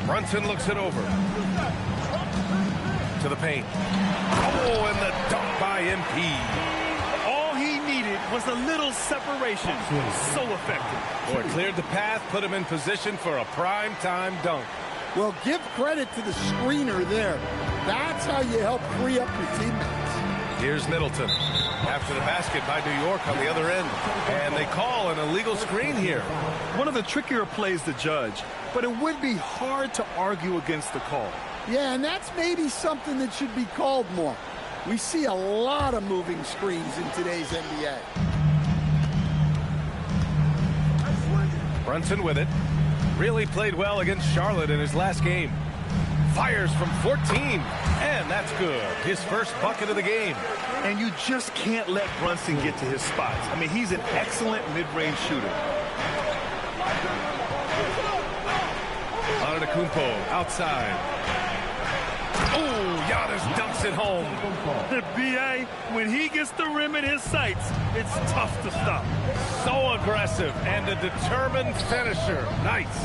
Brunson looks it over. To the paint. Oh, and the dunk by MP. Was a little separation. So effective. Boy, cleared the path, put him in position for a prime-time dunk. Well, give credit to the screener there. That's how you help free up your teammates. Here's Middleton. After the basket by New York on the other end. And they call an illegal screen here. One of the trickier plays to judge, but it would be hard to argue against the call. Yeah, and that's maybe something that should be called more. We see a lot of moving screens in today's NBA. Brunson with it. Really played well against Charlotte in his last game. Fires from 14, and that's good. His first bucket of the game. And you just can't let Brunson get to his spots. I mean, he's an excellent mid-range shooter. Antetokounmpo outside. Oh, Giannis dunks it home. B.A., when he gets the rim in his sights, it's tough to stop. So aggressive and a determined finisher. Nice.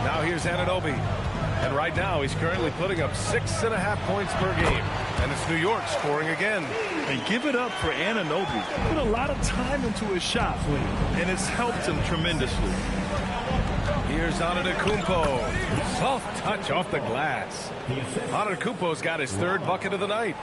Now here's Anunoby. And right now he's currently putting up 6.5 points per game. And it's New York scoring again. And give it up for Anunoby. Put a lot of time into his shot, and it's helped him tremendously. Here's Antetokounmpo. Soft touch off the glass. Antetokounmpo's got his 3rd bucket of the night.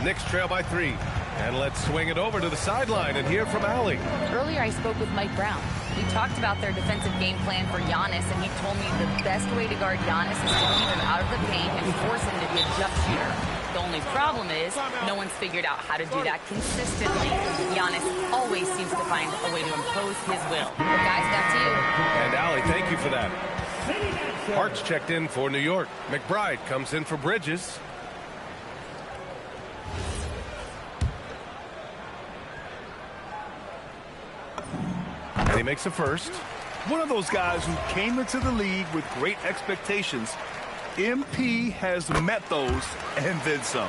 Knicks trail by 3. And let's swing it over to the sideline and hear from Allie. Earlier I spoke with Mike Brown. We talked about their defensive game plan for Giannis, and he told me the best way to guard Giannis is to keep him out of the paint and force him to be a jump shooter. The only problem is no one's figured out how to do that consistently. Giannis always seems to find a way to impose his will. But guys, back to you. And Allie, thank you for that. Hart's checked in for New York. McBride comes in for Bridges. And he makes a first. One of those guys who came into the league with great expectations. MP has met those and then some.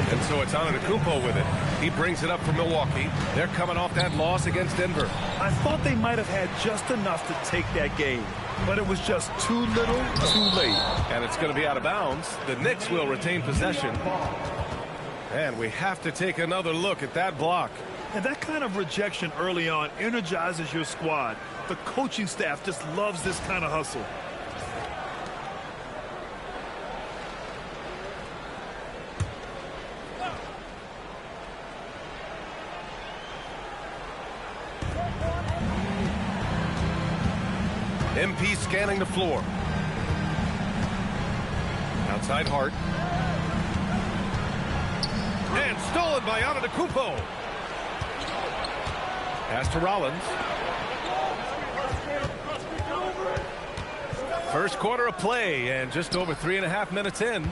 And so it's Antetokounmpo with it. He brings it up for Milwaukee. They're coming off that loss against Denver. I thought they might have had just enough to take that game, but it was just too little, too late. And it's going to be out of bounds. The Knicks will retain possession. And we have to take another look at that block. And that kind of rejection early on energizes your squad. The coaching staff just loves this kind of hustle. MP scanning the floor. Outside Hart. And stolen by Antetokounmpo. Pass to Rollins. First quarter of play and just over 3.5 minutes in.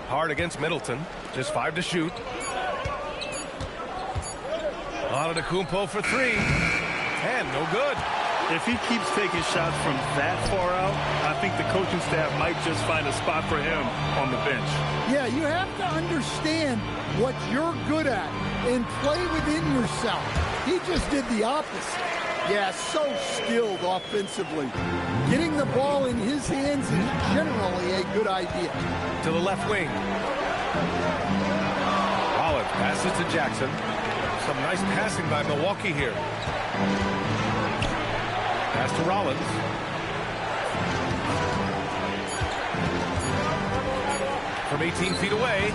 Hard against Middleton. Just 5 to shoot. Antetokounmpo for 3. And no good. If he keeps taking shots from that far out, I think the coaching staff might just find a spot for him on the bench. Yeah, you have to understand what you're good at and play within yourself. He just did the opposite. Yeah, so skilled offensively. Getting the ball in his hands is generally a good idea. To the left wing. Rollins passes to Jackson. Some nice passing by Milwaukee here. Pass to Rollins. From 18 feet away.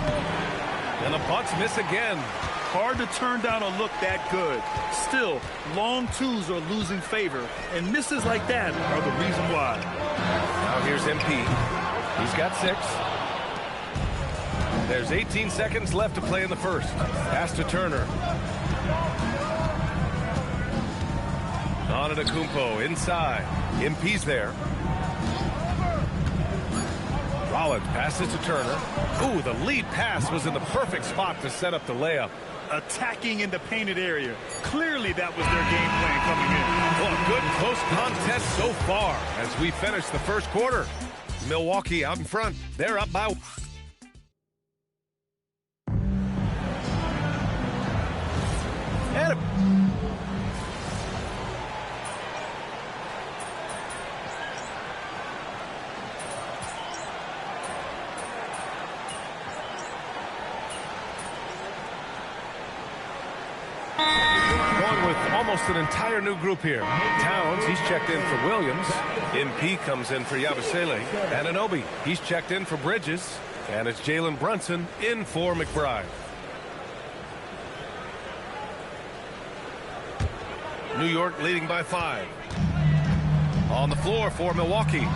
And the Bucks miss again. Hard to turn down a look that good. Still, long twos are losing favor, and misses like that are the reason why. Now here's MP. He's got 6. There's 18 seconds left to play in the first. Pass to Turner. Antetokounmpo inside. MP's there. Rollins passes to Turner. Ooh, the lead pass was in the perfect spot to set up the layup. Attacking in the painted area. Clearly that was their game plan coming in. Well, a good close contest so far as we finish the first quarter. Milwaukee out in front. They're up by... Almost an entire new group here. Towns, he's checked in for Williams. MP comes in for Yabusele. Anunoby, he's checked in for Bridges. And it's Jalen Brunson in for McBride. New York leading by 5. On the floor for Milwaukee.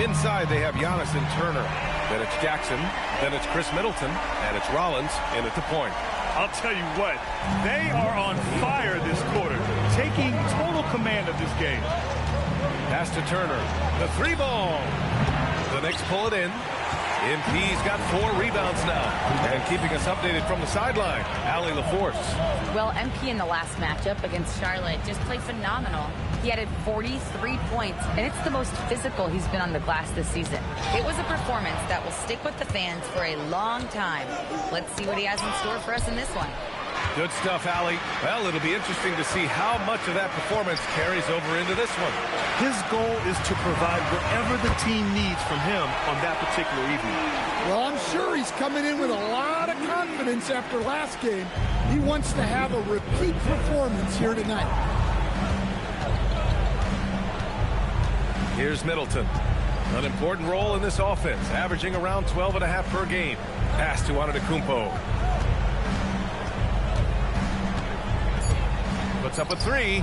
Inside they have Giannis and Turner. Then it's Jackson. Then it's Chris Middleton. And it's Rollins in at the point. I'll tell you what, they are on fire this quarter, taking total command of this game. Pass to Turner. The 3-ball. The Knicks pull it in. MP's got 4 rebounds now. And keeping us updated from the sideline, Allie LaForce. Well, MP in the last matchup against Charlotte just played phenomenal. He added 43 points, and it's the most physical he's been on the glass this season. It was a performance that will stick with the fans for a long time. Let's see what he has in store for us in this one. Good stuff, Allie. Well, it'll be interesting to see how much of that performance carries over into this one. His goal is to provide whatever the team needs from him on that particular evening. Well, I'm sure he's coming in with a lot of confidence after last game. He wants to have a repeat performance here tonight. Here's Middleton. An important role in this offense, averaging around 12.5 per game. Pass to Antetokounmpo. Puts up a 3.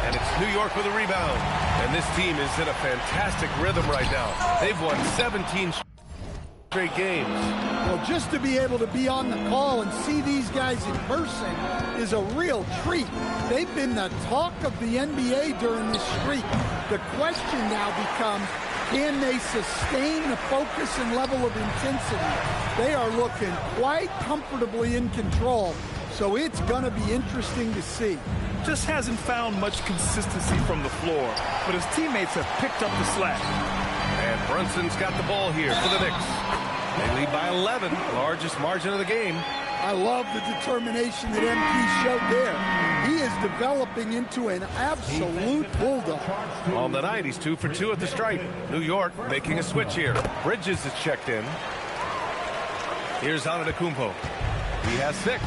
And it's New York with a rebound. And this team is in a fantastic rhythm right now. They've won 17 straight games. Well, just to be able to be on the call and see these guys in person is a real treat. They've been the talk of the NBA during this streak. The question now becomes, can they sustain the focus and level of intensity? They are looking quite comfortably in control, so it's going to be interesting to see. Just hasn't found much consistency from the floor, but his teammates have picked up the slack. And Brunson's got the ball here for the Knicks. They lead by 11, largest margin of the game. I love the determination that MP showed there. He is developing into an absolute bulldog. On the night, he's 2 for 2 at the stripe. New York making a switch here. Bridges is checked in. Here's Antetokounmpo. He has 6.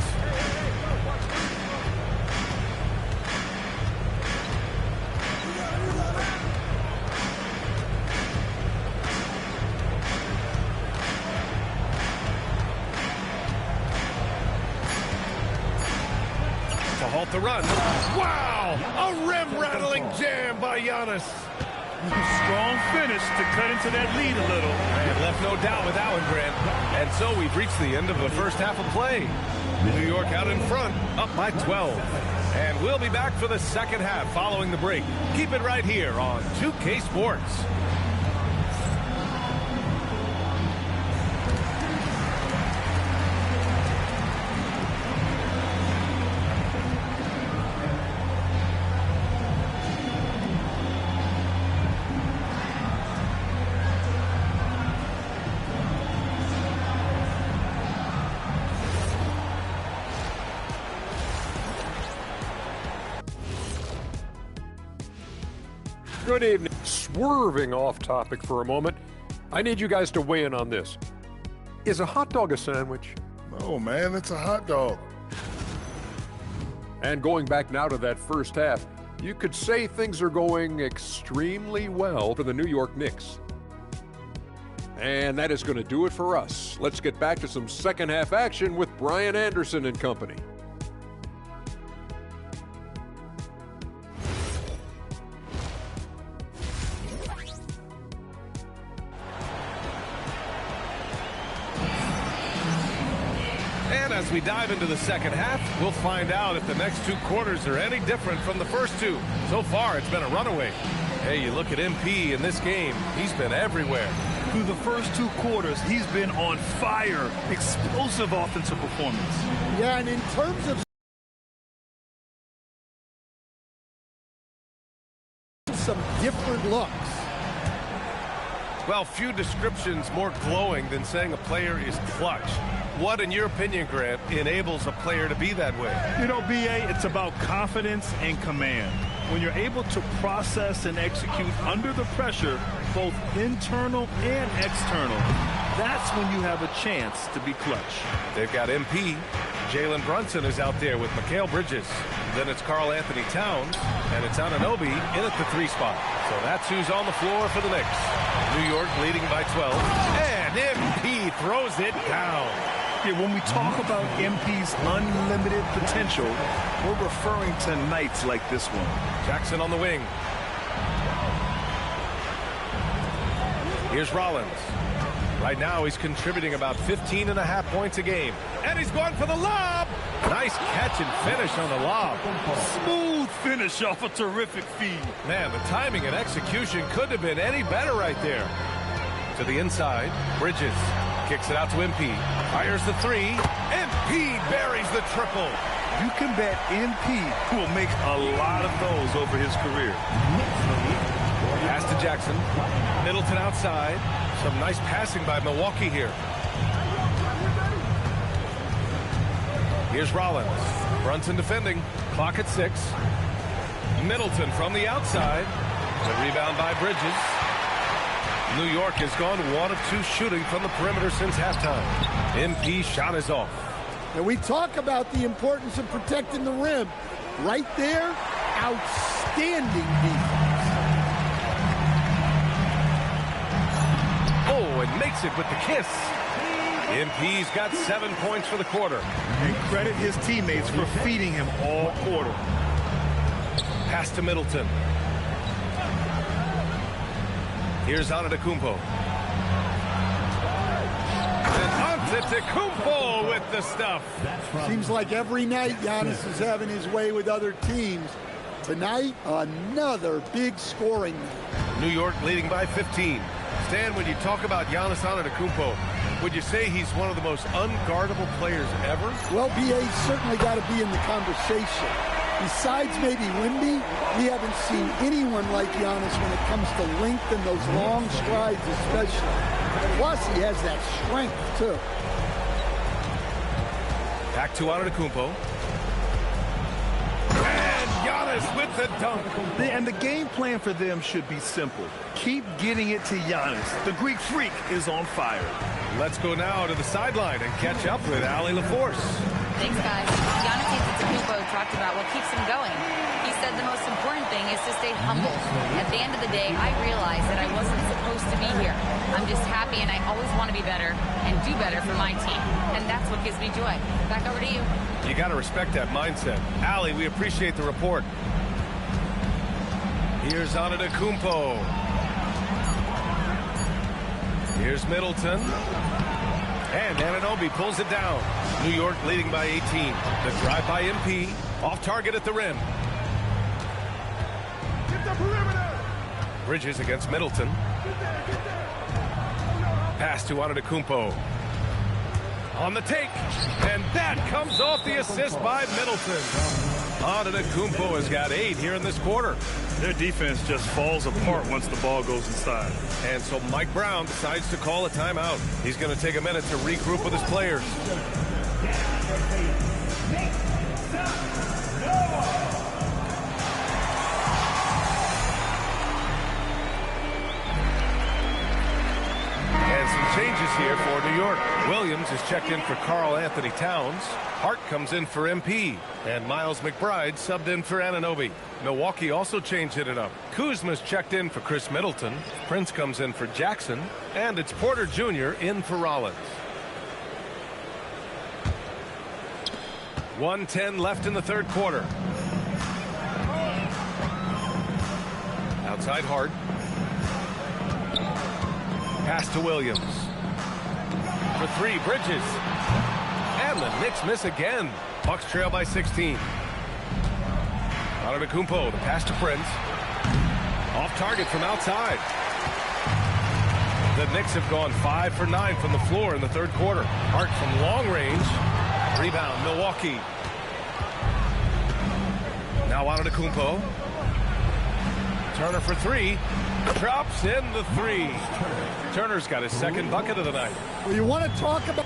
To halt the run. Wow! A rim-rattling jam by Giannis. Strong finish to cut into that lead a little. And left no doubt with Allen Grant. And so we've reached the end of the first half of play. New York out in front, up by 12. And we'll be back for the second half following the break. Keep it right here on 2K Sports. Good evening. Swerving off topic for a moment, I need you guys to weigh in on this. Is a hot dog a sandwich? No, man, it's a hot dog. And going back now to that first half, you could say things are going extremely well for the New York Knicks. And that is going to do it for us. Let's get back to some second half action with Brian Anderson and company. As we dive into the second half, we'll find out if the next 2 quarters are any different from the first 2. So far, it's been a runaway. Hey, you look at MP in this game, he's been everywhere. Through the first 2 quarters, he's been on fire. Explosive offensive performance. Yeah, and in terms of some different looks. Well, few descriptions more glowing than saying a player is clutch. What, in your opinion, Grant, enables a player to be that way? You know, B.A., it's about confidence and command. When you're able to process and execute under the pressure, both internal and external, that's when you have a chance to be clutch. They've got MP. Jalen Brunson is out there with Mikal Bridges. Then it's Karl Anthony Towns, and it's Anunoby in at the 3 spot. So that's who's on the floor for the Knicks. New York leading by 12, and MP throws it down. Yeah, when we talk about MP's unlimited potential, we're referring to nights like this one. Jackson on the wing. Here's Rollins. Right now, he's contributing about 15.5 points a game. And he's going for the lob. Nice catch and finish on the lob. Smooth finish off a terrific feed. Man, the timing and execution couldn't have been any better right there. To the inside, Bridges kicks it out to MP. Fires the 3. MP buries the triple. You can bet MP will make a lot of those over his career. Pass to Jackson. Middleton outside. Some nice passing by Milwaukee here. Here's Rollins. Brunson defending. Clock at 6. Middleton from the outside. The rebound by Bridges. New York has gone 1 of 2 shooting from the perimeter since halftime. MP shot is off. And we talk about the importance of protecting the rim. Right there, outstanding defense. Oh, and makes it with the kiss. MP's got 7 points for the quarter. And credit his teammates for feeding him all quarter. Pass to Middleton. Here's Antetokounmpo. And Antetokounmpo with the stuff. Seems like every night Giannis is having his way with other teams. Tonight, another big scoring night. New York leading by 15. Stan, when you talk about Giannis Antetokounmpo, would you say he's one of the most unguardable players ever? Well, BA's certainly got to be in the conversation. Besides maybe Wemby, we haven't seen anyone like Giannis when it comes to length and those long strides especially. Plus, he has that strength, too. Back to Antetokounmpo. And Giannis with the dunk. And the game plan for them should be simple. Keep getting it to Giannis. The Greek freak is on fire. Let's go now to the sideline and catch up with Allie LaForce. Thanks, guys. Giannis Antetokounmpo talked about what keeps him going. He said the most important thing is to stay humble. At the end of the day, I realized that I wasn't supposed to be here. I'm just happy, and I always want to be better and do better for my team. And that's what gives me joy. Back over to you. You got to respect that mindset. Allie, we appreciate the report. Here's Antetokounmpo. Here's Middleton. And Anunoby pulls it down. New York leading by 18. The drive by MP. Off target at the rim. Get the perimeter. Bridges against Middleton. Pass to Antetokounmpo. On the take. And that comes off the assist by Middleton. Antetokounmpo has got 8 here in this quarter. Their defense just falls apart once the ball goes inside. And so Mike Brown decides to call a timeout. He's going to take a minute to regroup with his players. And some changes here for New York. Williams is checked in for Karl Anthony Towns. Hart comes in for MP. And Miles McBride subbed in for Anunoby. Milwaukee also changed it up. Kuzma's checked in for Chris Middleton. Prince comes in for Jackson. And it's Porter Jr. in for Rollins. 1:10 left in the third quarter. Outside Hart. Pass to Williams. For 3, Bridges. And the Knicks miss again. Bucks trail by 16. Antetokounmpo, the pass to Prince. Off target from outside. The Knicks have gone 5 for 9 from the floor in the third quarter. Hart from long range. Rebound, Milwaukee. Now Antetokounmpo. Turner for 3. Drops in the 3. Turner's got his second bucket of the night. Well, you want to talk about...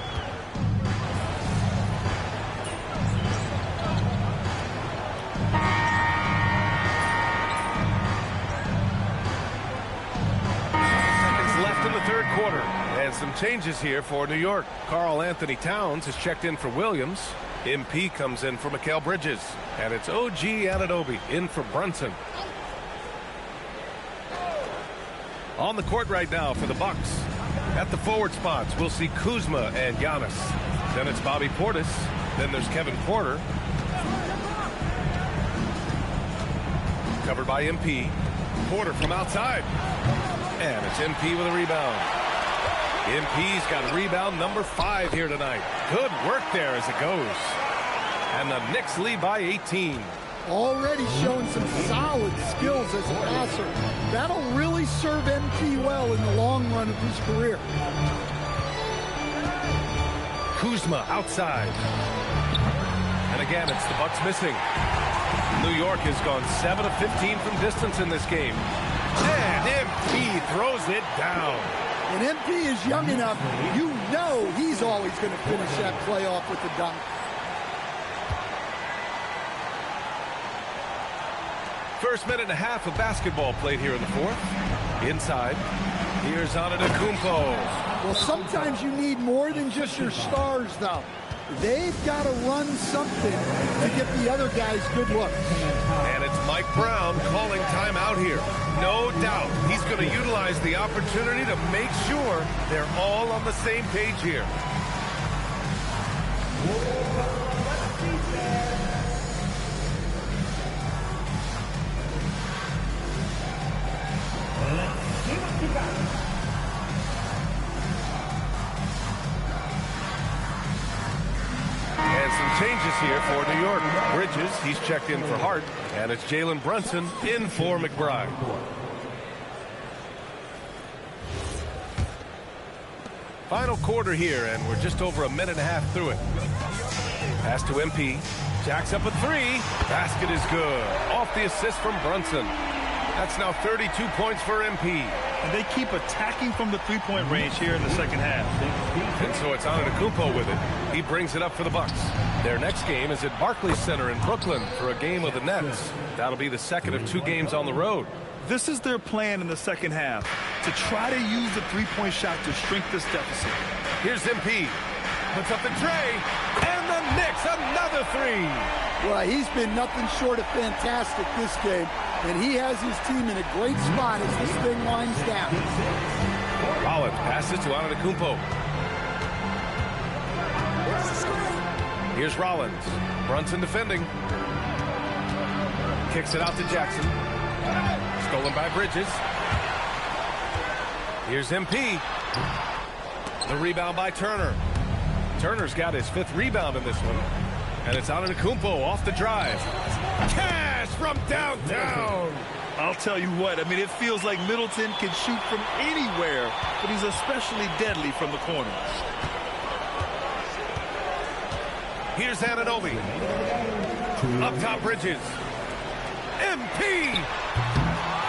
Seconds left in the third quarter. And some changes here for New York. Karl Anthony Towns is checked in for Williams. MP comes in for Mikal Bridges. And it's OG Anunoby in for Brunson. On the court right now for the Bucks. At the forward spots, we'll see Kuzma and Giannis. Then it's Bobby Portis. Then there's Kevin Porter. Covered by MP. Porter from outside. And it's MP with a rebound. MP's got rebound number 5 here tonight. Good work there as it goes. And the Knicks lead by 18. Already showing some solid skills as a passer. That'll really serve MP well in the long run of his career. Kuzma outside. And again, it's the Bucks missing. New York has gone 7 of 15 from distance in this game. And MP throws it down. And MP is young enough, you know he's always going to finish that playoff with the dunk. First minute and a half of basketball played here in the fourth. Inside. Here's Antetokounmpo. Well, sometimes you need more than just your stars, though. They've got to run something to get the other guys good looks. And it's Mike Brown calling timeout here. No doubt he's going to utilize the opportunity to make sure they're all on the same page here. And some changes here for New York. Bridges, he's checked in for Hart. And it's Jalen Brunson in for McBride. Final quarter here, and we're just over a minute and a half through it. Pass to MP. Jacks up a 3. Basket is good. Off the assist from Brunson. That's now 32 points for MP. And they keep attacking from the three-point range here in the second half. And so it's Antetokounmpo with it. He brings it up for the Bucks. Their next game is at Barclays Center in Brooklyn for a game of the Nets. That'll be the second of 2 games on the road. This is their plan in the second half, to try to use the three-point shot to shrink this deficit. Here's MP. Puts up the tray, and the Knicks another 3. Well, he's been nothing short of fantastic this game, and he has his team in a great spot as this thing winds down. Rollins passes to Antetokounmpo. Here's Rollins. Brunson defending. Kicks it out to Jackson. Stolen by Bridges. Here's MP. The rebound by Turner. Turner's got his 5th rebound in this one. And it's Antetokounmpo off the drive. Cash from downtown. I'll tell you what, I mean, it feels like Middleton can shoot from anywhere, but he's especially deadly from the corners. Here's Anunoby. Up top, Bridges. MP.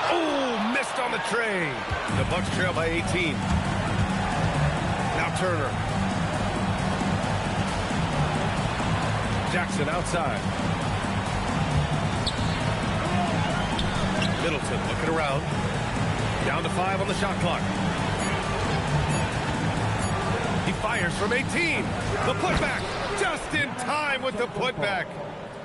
Oh, missed on the tray. The Bucks trail by 18. Now Turner. Jackson outside. Middleton looking around. Down to 5 on the shot clock. He fires from 18. The putback. Just in time with the putback.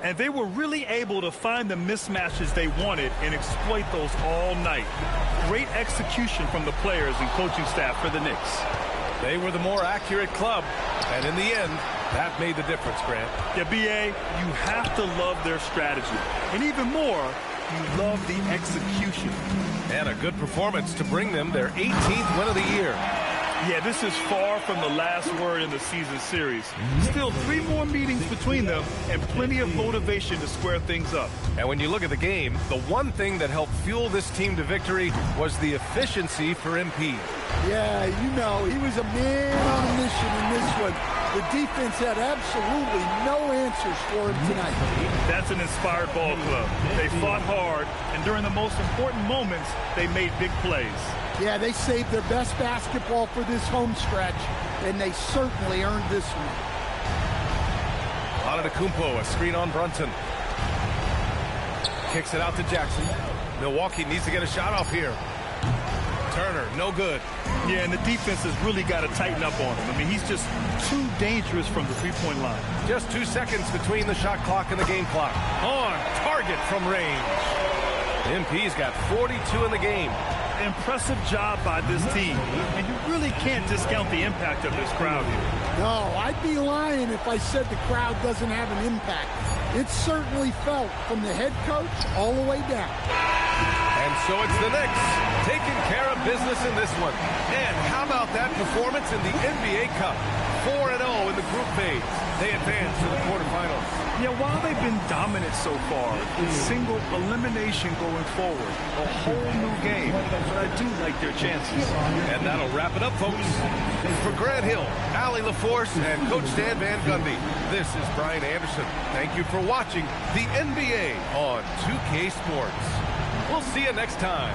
And they were really able to find the mismatches they wanted and exploit those all night. Great execution from the players and coaching staff for the Knicks. They were the more accurate club, and in the end, that made the difference, Grant. Yeah, B.A., you have to love their strategy. And even more, you love the execution. And a good performance to bring them their 18th win of the year. Yeah, this is far from the last word in the season series. Still 3 more meetings between them and plenty of motivation to square things up. And when you look at the game, the one thing that helped fuel this team to victory was the efficiency for MP. Yeah, you know, he was a man on a mission in this one. The defense had absolutely no answers for him tonight. That's an inspired ball club. They fought hard, and during the most important moments, they made big plays. Yeah, they saved their best basketball for this home stretch, and they certainly earned this one. Antetokounmpo, a screen on Brunson. Kicks it out to Jackson. Milwaukee needs to get a shot off here. Turner, no good. Yeah, and the defense has really got to tighten up on him. I mean, he's just too dangerous from the three-point line. Just 2 seconds between the shot clock and the game clock. On target from range. MP's got 42 in the game. Impressive job by this team. And you really can't discount the impact of this crowd here. No, I'd be lying if I said the crowd doesn't have an impact. It's certainly felt from the head coach all the way down. And so it's the Knicks taking care of business in this one. And how about that performance in the NBA Cup? 4-0 in the group phase. They advance to the quarterfinals. Yeah, while they've been dominant so far, single elimination going forward, a whole new game. But I do like their chances. And that'll wrap it up, folks. For Grant Hill, Allie LaForce, and Coach Dan Van Gundy, this is Brian Anderson. Thank you for watching the NBA on 2K Sports. We'll see you next time.